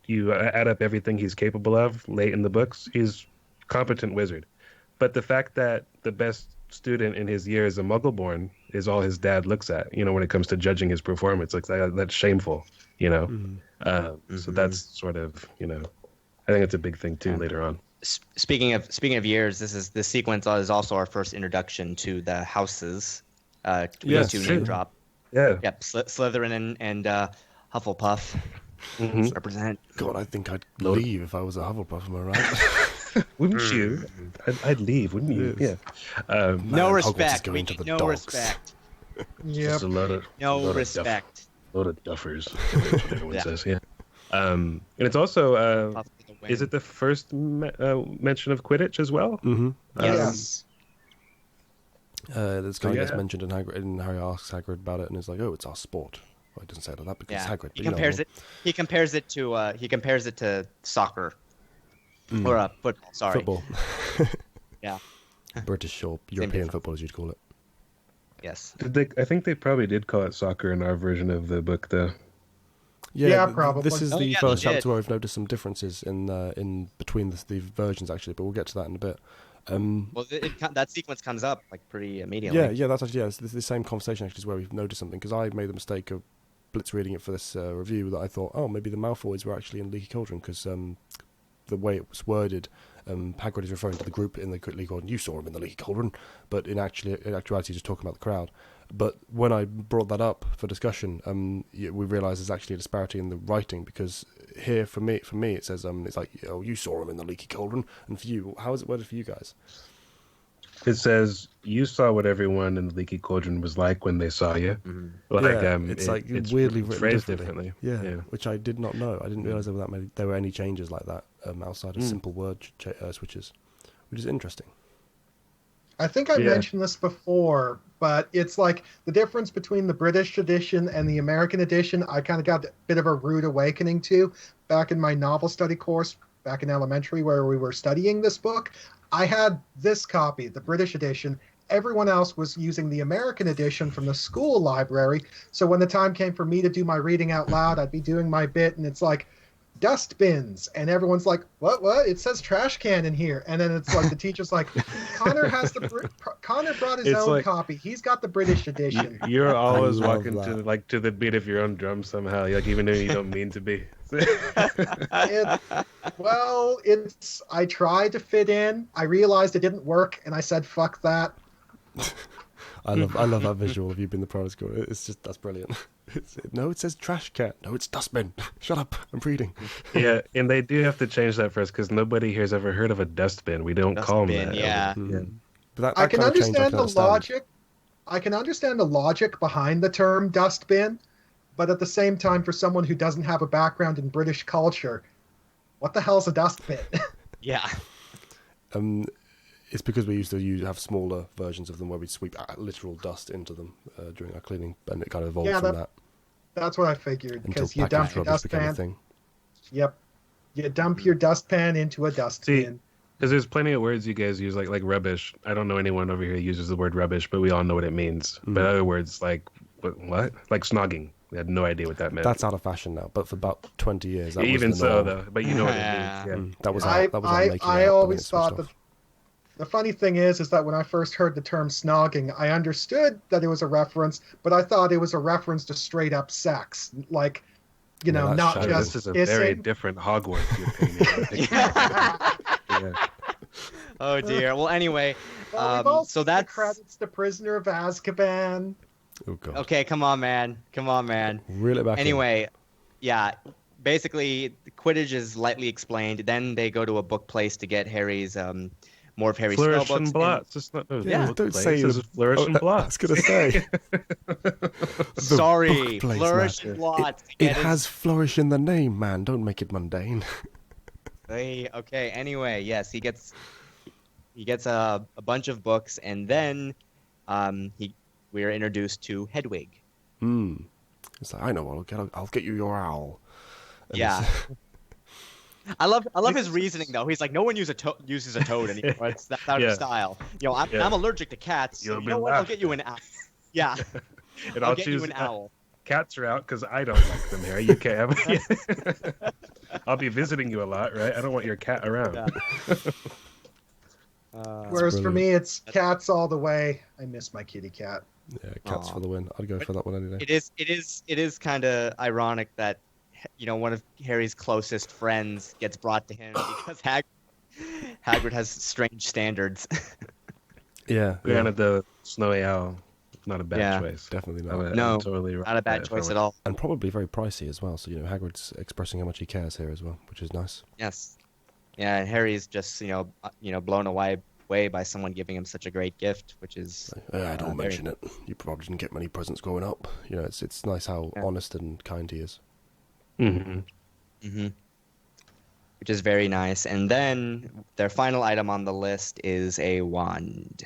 you add up everything he's capable of late in the books, he's a competent wizard. But the fact that the best student in his year is a Muggleborn is all his dad looks at. When it comes to judging his performance, like that's shameful. So that's sort of I think it's a big thing too later on. Speaking of years, this sequence is also our first introduction to the houses. To name drop. Yeah. Yep. Slytherin and Hufflepuff represent. God, I think I'd leave if I was a Hufflepuff. Am I right? Wouldn't you? I'd leave, wouldn't you? Yeah. No Man, Hogwarts is respect. going We to need the no dogs. respect. Just a lot of No respect. lot of duffers. That's what everyone says. Yeah. And it's also is it the first mention of Quidditch as well? Mm-hmm. Yes. This guy gets yeah. mentioned, and Harry asks Hagrid about it, and he's like, "Oh, it's our sport." Well, he doesn't say it like that because it's Hagrid. He but, compares it. He compares it to soccer or football. Sorry. Football. Yeah. British or European football, as you'd call it. Yes. I think they probably did call it soccer in our version of the book, though. Yeah, probably. This is the yeah, first they did. chapter where I've noticed some differences in between the versions, actually, but we'll get to that in a bit. Well, that sequence comes up like pretty immediately. Yeah, that's actually, it's the same conversation actually is where we've noticed something, because I made the mistake of blitz reading it for this review that I thought, oh, maybe the Malfoys were actually in Leaky Cauldron, because the way it was worded, Hagrid is referring to the group in the Leaky Cauldron. You saw him in the Leaky Cauldron, but in actuality, just talking about the crowd. But when I brought that up for discussion, we realised there's actually a disparity in the writing, because here for me it says it's like, oh, you saw him in the Leaky Cauldron, and for you, how is it worded for you guys? It says you saw what everyone in the Leaky Cauldron was like when they saw you. Mm-hmm. Like it's weirdly written phrased differently. Yeah, which I did not know. I didn't realise there were any changes like that outside of simple word switches, which is interesting. I think I mentioned this before, but it's like the difference between the British edition and the American edition. I kind of got a bit of a rude awakening to back in my novel study course back in elementary, where we were studying this book. I had this copy, the British edition. Everyone else was using the American edition from the school library. So when the time came for me to do my reading out loud, I'd be doing my bit, and it's like, dustbins, and everyone's like, what it says trash can in here, and then it's like the teacher's like, Connor brought his own copy, he's got the British edition. You're always walking to the beat of your own drum somehow, like even though you don't mean to be. I tried to fit in, I realized it didn't work, and I said fuck that. I love that visual of you being the product school. It's just, that's brilliant. No, it says trash can. No, it's dustbin. Shut up, I'm reading. Yeah, and they do have to change that for us, because nobody here has ever heard of a dustbin. We don't call them that. Yeah. But that I can kind of change understand I the logic. I can understand the logic behind the term dustbin, but at the same time, for someone who doesn't have a background in British culture, what the hell's a dustbin? Yeah. It's because we used to have smaller versions of them where we'd sweep literal dust into them during our cleaning, and it kind of evolved from that. That's what I figured, until because you dump your dustpan. Yep, you dump your dustpan into a dustbin. Because there's plenty of words you guys use, like rubbish. I don't know anyone over here who uses the word rubbish, but we all know what it means. But other words like what? Like snogging. We had no idea what that meant. That's out of fashion now, but for about 20 years, that even was the so norm. though. But you know what it means. Yeah. That was I always thought that. The funny thing is that when I first heard the term snogging, I understood that it was a reference, but I thought it was a reference to straight up sex, like, not just. This is a kissing. very different Hogwarts opinion. Oh dear. Well, anyway, so that's the credits to Prisoner of Azkaban. Oh god. Okay, come on, man. Reel it back. Anyway, yeah. Basically, Quidditch is lightly explained. Then they go to a book place to get Harry's more of Harry's Flourish spell and books. Blots. It's not don't say it's Flourish and Blots. I was going to say. Sorry, place, Flourish man. and Blots. It has flourish in the name, man. Don't make it mundane. Okay. Anyway, yes, he gets a bunch of books, and then we are introduced to Hedwig. It's like, I know. I'll get you your owl. And yeah. I love his reasoning though. He's like, no one uses a toad anymore. It's that's out of style. I'm allergic to cats. So you know what? I'll get you an owl. Yeah. And I'll get you an owl. Cats are out because I don't like them, Harry. You can't have. I'll be visiting you a lot, right? I don't want your cat around. Yeah. Whereas for me, it's cats all the way. I miss my kitty cat. Yeah, cats for the win. I'd go for that one any day. It is kind of ironic that one of Harry's closest friends gets brought to him because Hagrid has strange standards. Yeah. Granted, the snowy owl, not a bad choice. Definitely not. Not a bad choice at all. And probably very pricey as well. So Hagrid's expressing how much he cares here as well, which is nice. Yes. Yeah, and Harry's just blown away by someone giving him such a great gift, which is don't mention it. You probably didn't get many presents growing up. It's nice how honest and kind he is. Mm-hmm. Which is very nice. And then their final item on the list is a wand.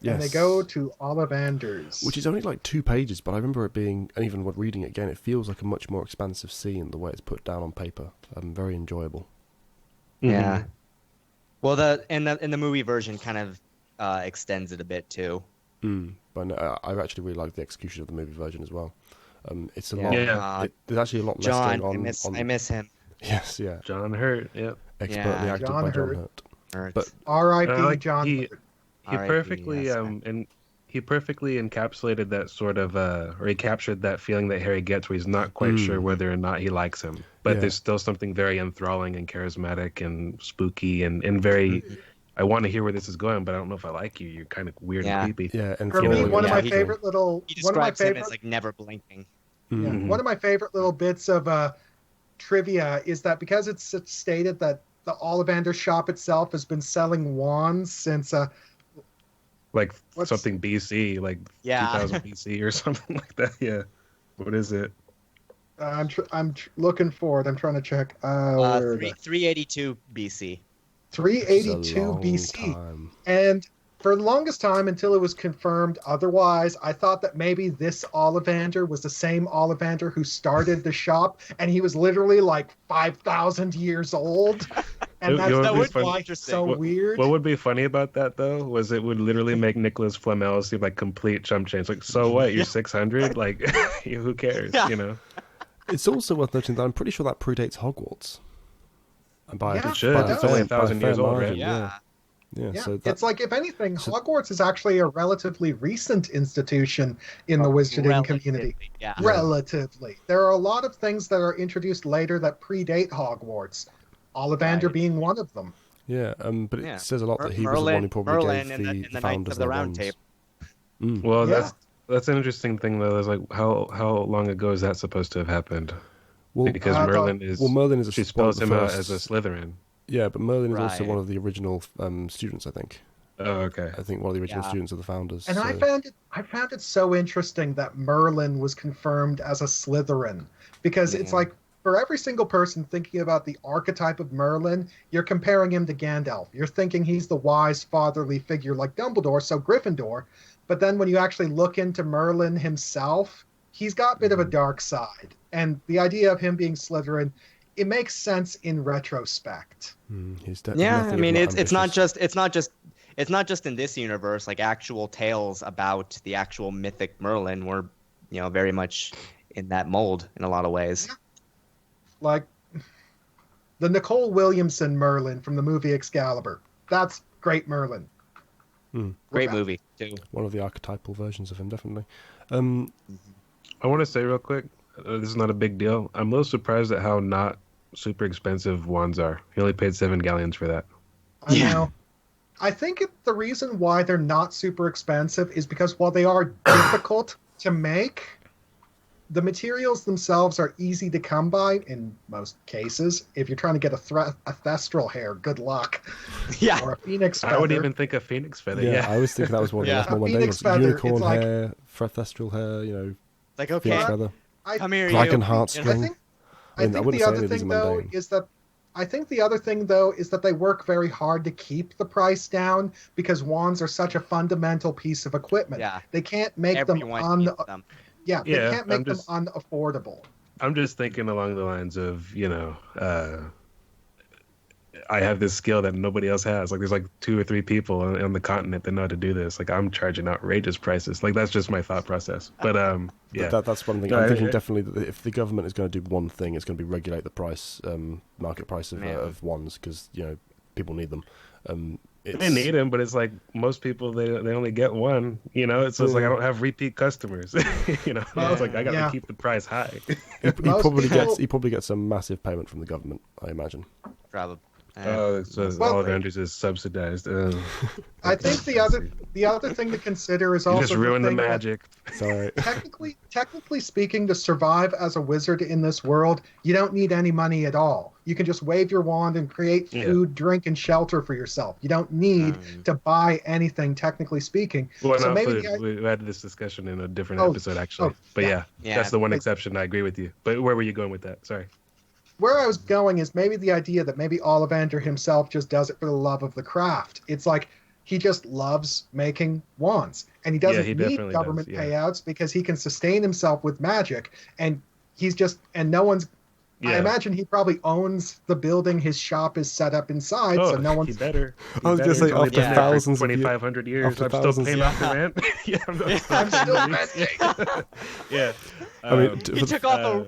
Yes. And they go to Ollivander's. Which is only like 2 pages, but I remember it being, and even when reading it again, it feels like a much more expansive scene, the way it's put down on paper. Very enjoyable. Yeah. Well, in the movie version kind of extends it a bit too. But no, I actually really like the execution of the movie version as well. It's a lot. Yeah. There's actually a lot less John, going on. I miss him. Yes, yeah. John Hurt. Yep. Expertly acted by John Hurt. But R.I.P. John Hurt. He perfectly he perfectly encapsulated that sort of or he captured that feeling that Harry gets where he's not quite sure whether or not he likes him, but there's still something very enthralling and charismatic and spooky and very I want to hear where this is going, but I don't know if I like you. You're kind of weird and creepy. Yeah, and for me, one of my favorite little he describes him as like never blinking. One of my favorite little bits of trivia is that because it's stated that the Ollivander shop itself has been selling wands since like something BC, like 2000 BC or something like that. Yeah, what is it? I'm looking for it. I'm trying to check. 382 BC. 382 BC. And for the longest time, until it was confirmed otherwise, I thought that maybe this Ollivander was the same Ollivander who started the shop, and he was literally like 5,000 years old. And that would why it's so weird. What would be funny about that, though, was it would literally make Nicholas Flamel seem like complete chump change. Like, so what? You're 600? Like, who cares? Yeah. You know? It's also worth noting that I'm pretty sure that predates Hogwarts. And it should. It's only 1,000 years old, right? Yeah. So it's like, if anything, Hogwarts is actually a relatively recent institution in the wizarding community. Yeah. Relatively. There are a lot of things that are introduced later that predate Hogwarts. Ollivander being one of them. Yeah, but it says a lot that he was the one who probably gave the founders their wands. Well, that's an interesting thing, though. There's like, how long ago is that supposed to have happened? Well, because Merlin is she spells him out as a Slytherin. Yeah, but Merlin is also one of the original students, I think. Oh, okay. I think one of the original students of the founders. And I found it so interesting that Merlin was confirmed as a Slytherin, because it's like, for every single person thinking about the archetype of Merlin, you're comparing him to Gandalf. You're thinking he's the wise, fatherly figure like Dumbledore, so Gryffindor. But then when you actually look into Merlin himself, he's got a bit of a dark side. And the idea of him being Slytherin, it makes sense in retrospect. I mean, it's not just in this universe. Like, actual tales about the actual mythic Merlin were, very much in that mold in a lot of ways. Yeah. Like the Nicole Williamson Merlin from the movie Excalibur. That's great Merlin. Great movie, too. One of the archetypal versions of him, definitely. I want to say real quick, this is not a big deal. I'm a little surprised at how not super expensive wands are. He only paid 7 galleons for that. I know. I think the reason why they're not super expensive is because while they are difficult to make, the materials themselves are easy to come by in most cases. If you're trying to get a thestral hair, good luck. Yeah. Or a phoenix feather. I would even think a phoenix feather. Yeah, I was thinking that was one of the less more mundane ones. Unicorn hair, thestral hair, like, okay, phoenix feather. Come here, dragon heartstring. I think the other thing, though, is that they work very hard to keep the price down because wands are such a fundamental piece of equipment. Yeah. They can't make them unaffordable. I'm just thinking along the lines of, I have this skill that nobody else has. Like, there's like 2 or 3 people on the continent that know how to do this. Like, I'm charging outrageous prices. Like, that's just my thought process. But But that's one thing. I'm thinking definitely that if the government is going to do one thing, it's going to be regulate the price, market price of wands, because people need them. They need them, but it's like most people they only get one. It's like I don't have repeat customers. It's like I got to keep the price high. He probably gets a massive payment from the government, I imagine. Probably. Oh, so Ollivanders is subsidized. I think the other thing to consider is You also just ruined the thing that magic. Sorry. technically speaking, to survive as a wizard in this world, you don't need any money at all. You can just wave your wand and create food, drink, and shelter for yourself. You don't need to buy anything, technically speaking. Well, so not maybe food. We had this discussion in a different episode, actually. But yeah, that's the one exception. I agree with you. But where were you going with that? Sorry. Where I was going is maybe the idea that maybe Ollivander himself just does it for the love of the craft. It's like he just loves making wands, and he doesn't need government payouts because he can sustain himself with magic, and no one's. Yeah. I imagine he probably owns the building his shop is set up inside, so no one's. Better. I was just saying, after thousands of 2,500 years, I'm still paying off the rent. I'm still renting. Yeah. I mean, he took off a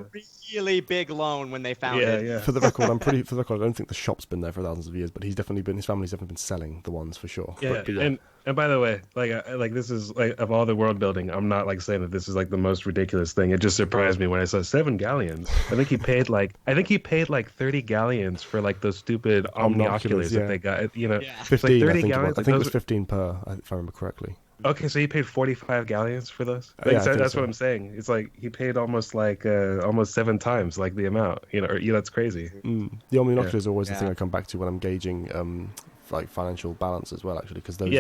really big loan when they found it. Yeah. For the record, I don't think the shop's been there for thousands of years, but his family's definitely been selling the ones for sure. Yeah. And by the way, like this is like of all the world building, I'm not like saying that this is like the most ridiculous thing. It just surprised me when I saw 7 galleons. I think he paid like 30 galleons for like those stupid omnioculars that they got. You know, 15. Like 30 I think galleons. I think it was 15 per, if I remember correctly. Okay, so he paid 45 galleons for those. That's what I'm saying. It's like he paid almost 7 times like the amount. That's crazy. The omnioculars are always the thing I come back to when I'm gauging like financial balance as well, actually, because those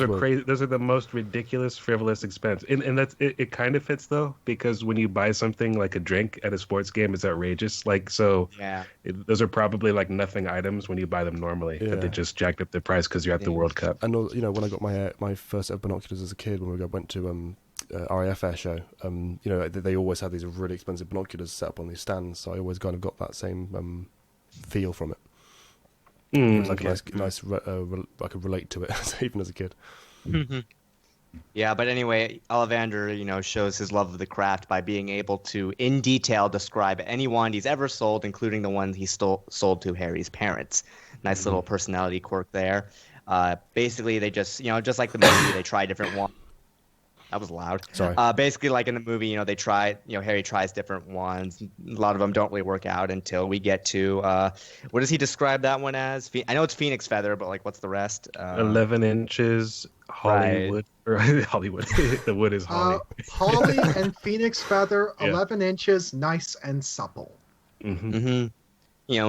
are crazy. Those are the most ridiculous, frivolous expense, and that's it. Kind of fits though, because when you buy something like a drink at a sports game, it's outrageous. Those are probably like nothing items when you buy them normally, but they just jacked up the price because you're at the World Cup. And when I got my first ever binoculars as a kid, when we went to RAF Air Show, they always had these really expensive binoculars set up on these stands, so I always kind of got that same feel from it. It was like I could relate to it even as a kid. Yeah, but anyway, Ollivander, shows his love of the craft by being able to, in detail, describe any wand he's ever sold, including the ones he sold to Harry's parents. Nice little personality quirk there. Basically, they just, just like the movie, they try different wands. That was loud. Sorry. Basically, like in the movie, they try, Harry tries different ones. A lot of them don't really work out until we get to, what does he describe that one as? I know it's Phoenix Feather, but like, what's the rest? 11 inches, Hollywood. Right. Hollywood. The wood is holly. Holly and Phoenix Feather, 11 inches, nice and supple. We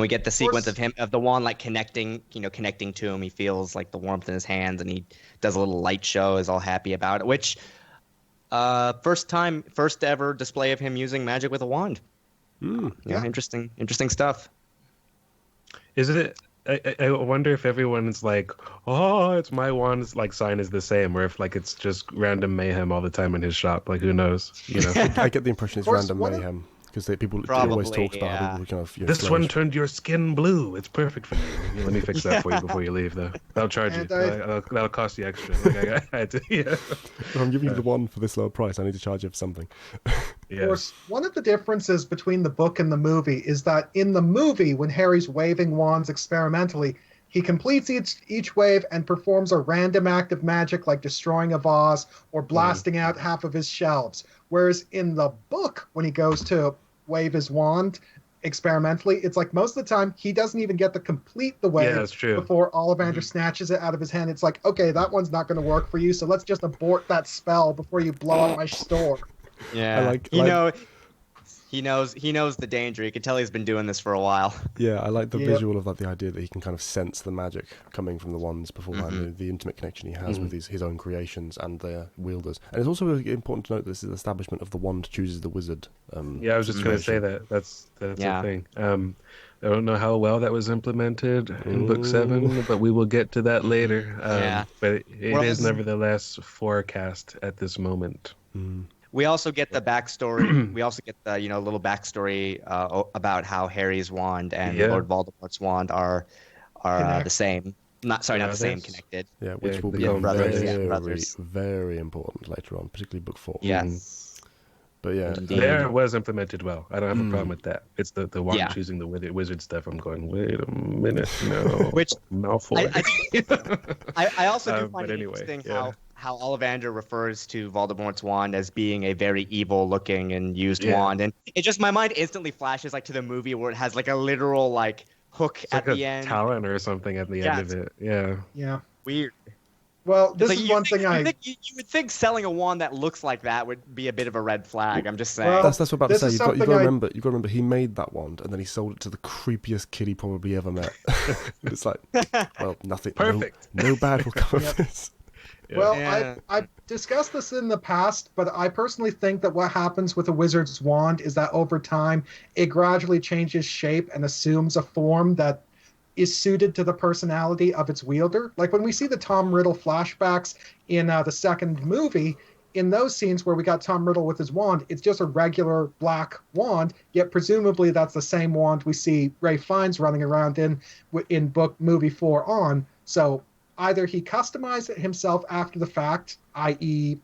get the sequence of the wand like connecting to him. He feels like the warmth in his hands, and he does a little light show, is all happy about it, which... first ever display of him using magic with a wand. Interesting stuff. Is it? I wonder if everyone is like, oh, it's my wand's like sign is the same, or if like it's just random mayhem all the time in his shop. Like, who knows? I get the impression it's random mayhem. Because people always talk about how people kind of. This one turned your skin blue. It's perfect for you. Let me fix that for you before you leave, though. That'll charge you. That'll cost you extra. Like, I had to, If I'm giving you the one for this low price, I need to charge you for something. Of course, one of the differences between the book and the movie is that in the movie, when Harry's waving wands experimentally, he completes each wave and performs a random act of magic like destroying a vase or blasting out half of his shelves. Whereas in the book, when he goes to wave his wand experimentally, it's like most of the time he doesn't even get to complete the wave before Ollivander snatches it out of his hand. It's like, okay, that one's not going to work for you, so let's just abort that spell before you blow up my store. Yeah, he knows the danger. You can tell he's been doing this for a while. Yeah, I like the visual of like the idea that he can kind of sense the magic coming from the wands beforehand, the intimate connection he has with his own creations and their wielders. And it's also really important to note that this is the establishment of the wand chooses the wizard. I was just going to say that. That's the thing. I don't know how well that was implemented in Book 7, but we will get to that later. But it is nevertheless forecast at this moment. We also get the backstory. We also get the little backstory about how Harry's wand and Lord Voldemort's wand are the same. Not the same, connected. Yeah, which will be brothers. Very important later on, particularly Book 4. Yes. But there was implemented well. I don't have a problem with that. It's the wand choosing the wizard stuff. I'm going, wait a minute, no. Which Malfoy. I also do find it interesting how Ollivander refers to Voldemort's wand as being a very evil-looking and used wand, and it just my mind instantly flashes like to the movie where it has like a literal like hook It's at like the a end. talon or something at the end of it. Yeah. Yeah. Weird. Well, It's this like is one thing you would think selling a wand that looks like that would be a bit of a red flag. I'm just saying. Well, That's what I'm about to this say. is You've got to something remember. You've got to remember. He made that wand, and then he sold it to the creepiest kid he probably ever met. It's like, well, nothing. Perfect. No bad will come of this. Yeah. Well, Yeah. I've discussed this in the past, but I personally think that what happens with a wizard's wand is that over time it gradually changes shape and assumes a form that is suited to the personality of its wielder. Like when we see the Tom Riddle flashbacks in the second movie, in those scenes where we got Tom Riddle with his wand, it's just a regular black wand, yet presumably that's the same wand we see Ralph Fiennes running around in book movie 4 on. So either he customized it himself after the fact, i.e.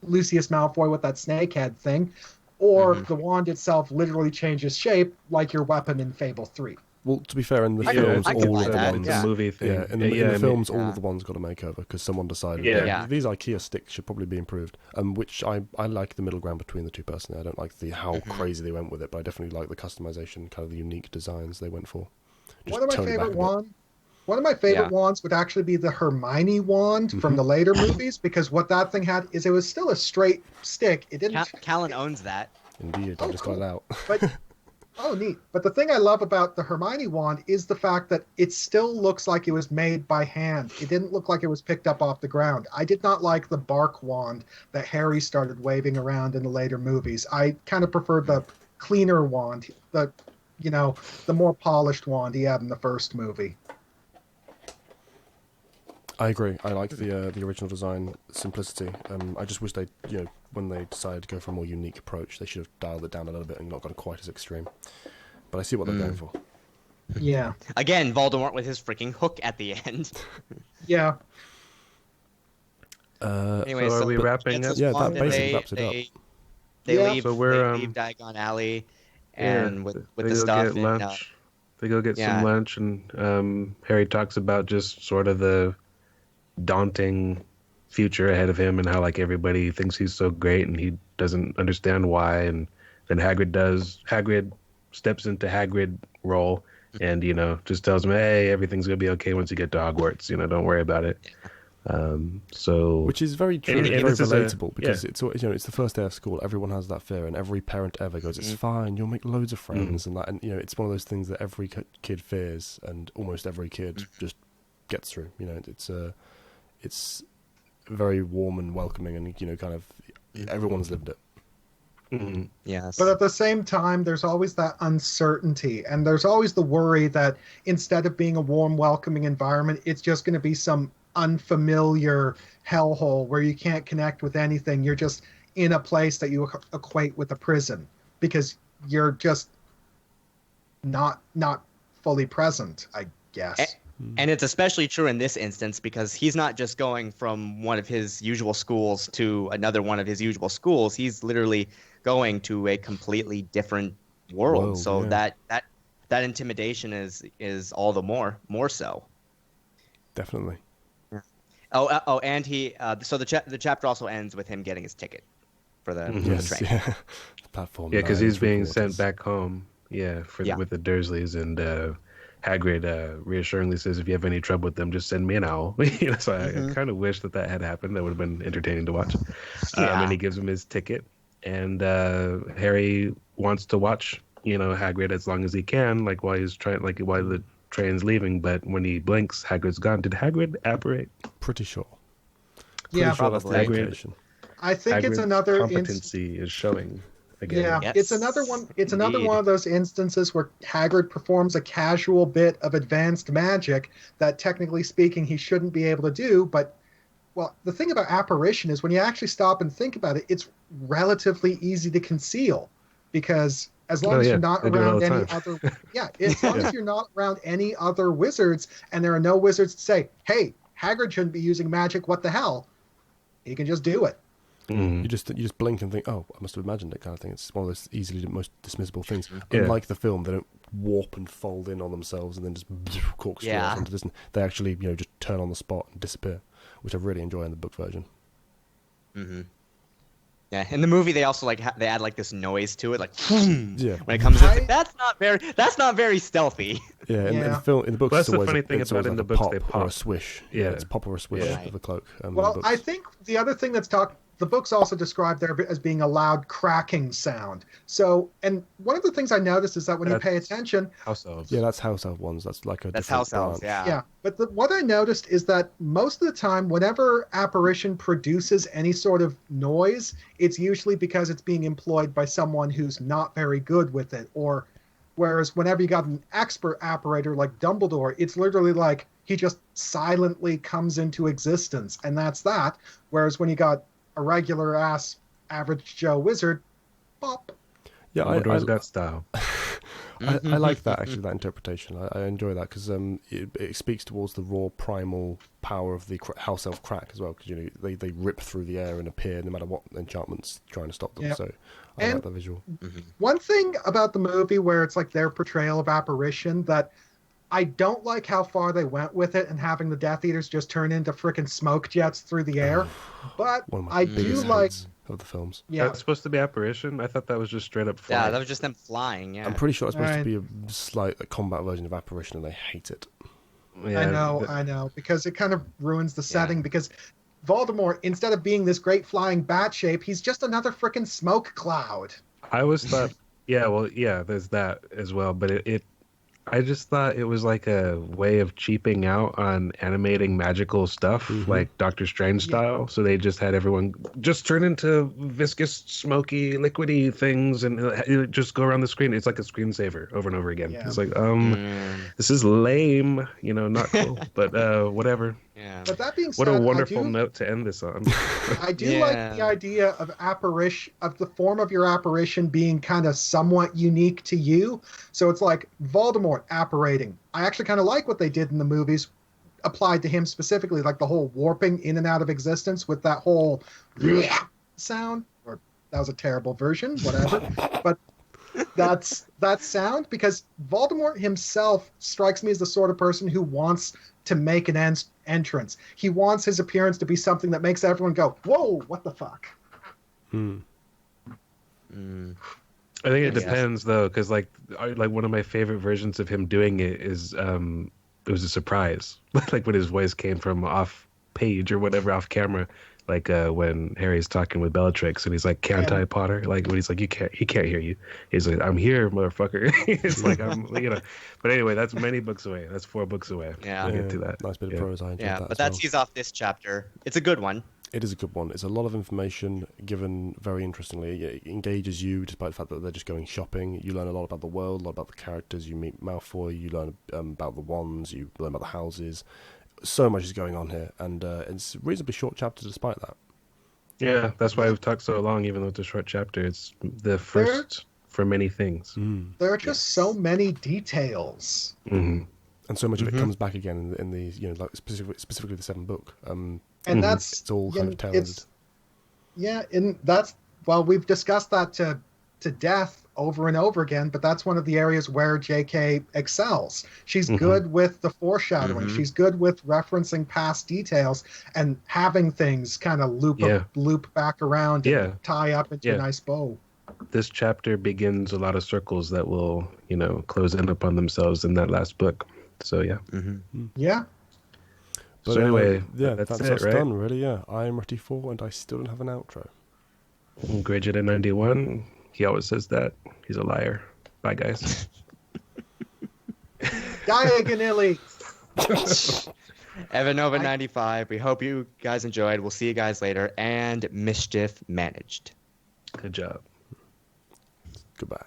Lucius Malfoy with that snake head thing, or the wand itself literally changes shape like your weapon in Fable 3. Well, to be fair, in the I can- films, I can all buy of the that, ones, yeah. The movie thing. in the films, all yeah. of the ones got a makeover because someone decided Yeah. these IKEA sticks should probably be improved. Which I like the middle ground between the two personally. I don't like how crazy they went with it, but I definitely like the customization, kind of the unique designs they went for. Just One of my tone it back a favorite bit. One of my favorite Yeah. wands would actually be the Hermione wand from the later movies, because what that thing had is it was still a straight stick. It didn't. Callan owns that. Indeed, I just got it out. But oh, neat. But the thing I love about the Hermione wand is the fact that it still looks like it was made by hand. It didn't look like it was picked up off the ground. I did not like the bark wand that Harry started waving around in the later movies. I kind of preferred the cleaner wand, the more polished wand he had in the first movie. I agree. I like the original design simplicity. I just wish they, when they decided to go for a more unique approach, they should have dialed it down a little bit and not gone quite as extreme. But I see what they're going for. Yeah. Again, Voldemort with his freaking hook at the end. Yeah. Anyway, So are we wrapping gets up? his Yeah, wand that and basically wraps it up. They Yeah. leave. So we're, they leave Diagon Alley, and with they the go stuff. Get And, lunch. They go get yeah. some lunch, and Harry talks about just sort of the daunting future ahead of him and how like everybody thinks he's so great and he doesn't understand why. And then Hagrid steps into Hagrid role and just tells him, hey, everything's gonna be okay once you get to Hogwarts. Don't worry about it. Which is very true, and and very this is relatable because it's it's the first day of school. Everyone has that fear, and every parent ever goes, "It's fine, you'll make loads of friends," and that, and it's one of those things that every kid fears, and almost every kid just gets through. It's very warm and welcoming, and kind of everyone's lived it. Mm-hmm. Yes. But at the same time, there's always that uncertainty, and there's always the worry that instead of being a warm, welcoming environment, it's just going to be some unfamiliar hellhole where you can't connect with anything. You're just in a place that you equate with a prison because you're just not fully present, I guess. And it's especially true in this instance because he's not just going from one of his usual schools to another one of his usual schools. He's literally going to a completely different world. Whoa, so yeah. that intimidation is all the more so. Definitely. Oh, and he so the chapter also ends with him getting his ticket for the Yes, train. yeah. The platform. Yeah, because nine, he's being three-quarters. sent back home. Yeah, Yeah. with the Dursleys, and Hagrid reassuringly says, "If you have any trouble with them, just send me an owl." So I kind of wish that had happened. That would have been entertaining to watch. Yeah. And he gives him his ticket, and Harry wants to watch, Hagrid as long as he can, like while the train's leaving. But when he blinks, Hagrid's gone. Did Hagrid apparate? Pretty sure. Yeah, Pretty sure that's the probably. indication. I think it's Hagrid's another competency is showing again. Yeah, Yes, it's another one. It's another indeed. one of those instances where Hagrid performs a casual bit of advanced magic that, technically speaking, he shouldn't be able to do. But, well, the thing about apparition is when you actually stop and think about it, it's relatively easy to conceal because as long as you're not they do it all around the any time. other, as long as you're not around any other wizards, and there are no wizards to say, "Hey, Hagrid shouldn't be using magic. What the hell?" He can just do it. Mhm. You just blink and think, "Oh, I must have imagined it," kind of thing. It's one of those easily most dismissible things. Yeah. Unlike the film, they don't warp and fold in on themselves and then just corkscrew Yeah. off into distance. They actually, just turn on the spot and disappear, which I really enjoy in the book version. Mm-hmm. Yeah, in the movie they also they add this noise to it, Yeah. when it comes in. I- That's not very stealthy. Yeah, in Yeah. the books, Well, it's that's the always funny thing it's about always in like the a books, pop they or a pop. swish. Yeah. It's pop or a swish Yeah. of the cloak. Well, the I books. think the other thing the books also describe there as being a loud cracking sound. So, and one of the things I noticed is that when you pay That's attention, house elves. Yeah, that's house elf ones. That's like a That's different house elves, branch. yeah. but what I noticed is that most of the time, whenever apparition produces any sort of noise, it's usually because it's being employed by someone who's not very good with it. Or, whereas whenever you got an expert apparator like Dumbledore, it's literally like he just silently comes into existence, and that's that. Whereas when you got a regular ass average Joe wizard, pop. Yeah, Dumbledore's got style. I like that actually, that interpretation. I enjoy that because it speaks towards the raw primal power of the house elf crack as well. Because they rip through the air and appear no matter what enchantment's trying to stop them. Yep. So I like that visual. One thing about the movie where it's like their portrayal of apparition that I don't like how far they went with it and having the Death Eaters just turn into frickin' smoke jets through the air. But One of my I do biggest like, hates of the films. yeah, That's supposed to be apparition. I thought that was just straight up flying. Yeah, that was just them flying. Yeah. I'm pretty sure it's supposed Right. to be a slight combat version of apparition, and they hate it. Yeah, I know, because it kind of ruins the setting. Because Voldemort, instead of being this great flying bat shape, he's just another frickin' smoke cloud. I always thought, there's that as well. But I just thought it was like a way of cheaping out on animating magical stuff, like Doctor Strange style. So they just had everyone just turn into viscous, smoky, liquidy things and it just go around the screen. It's like a screensaver over and over again. Yeah. It's like, this is lame, not cool, but whatever. Yeah. But that being said, What a wonderful note to end this on. I do like the idea of apparition, of the form of your apparition being kind of somewhat unique to you. So it's like Voldemort apparating. I actually kind of like what they did in the movies applied to him specifically, like the whole warping in and out of existence with that whole sound. Or that was a terrible version, whatever. But that's that sound, because Voldemort himself strikes me as the sort of person who wants to make an entrance. He wants his appearance to be something that makes everyone go, "Whoa, what the fuck?" I think it depends though, because like one of my favorite versions of him doing it is it was a surprise, like when his voice came from off page or whatever, off camera, like when Harry's talking with Bellatrix and he's like, "Can't I, Potter?" Like when he's like, he can't hear you. He's like, "I'm here, motherfucker." It's like But anyway, that's many books away. That's 4 books away. Yeah. We'll get to that. Nice bit of prose. I enjoyed that. But as that well. tees off this chapter. It's a good one. It is a good one. It's a lot of information given very interestingly. It engages you despite the fact that they're just going shopping. You learn a lot about the world, a lot about the characters. You meet Malfoy. You learn about the wands. You learn about the houses. So much is going on here, and it's a reasonably short chapter despite that. Yeah, that's why we've talked so long, even though it's a short chapter. It's the first for many things. There are just so many details. Mm-hmm. And so much of it comes back again in these, like specifically the 7th book. And that's it's all kind of talented. We've discussed that to death over and over again, but that's one of the areas where JK excels. She's good with the foreshadowing. She's good with referencing past details and having things kind of loop back around and tie up into a nice bow. This chapter begins a lot of circles that will, close in upon themselves in that last book. So yeah. Yeah. But so anyway, that's it, right? done, really, yeah. I am ready for, and I still don't have an outro. Graded at 91. He always says that. He's a liar. Bye, guys. Diagon. Evanova 95. We hope you guys enjoyed. We'll see you guys later. And mischief managed. Good job. Goodbye.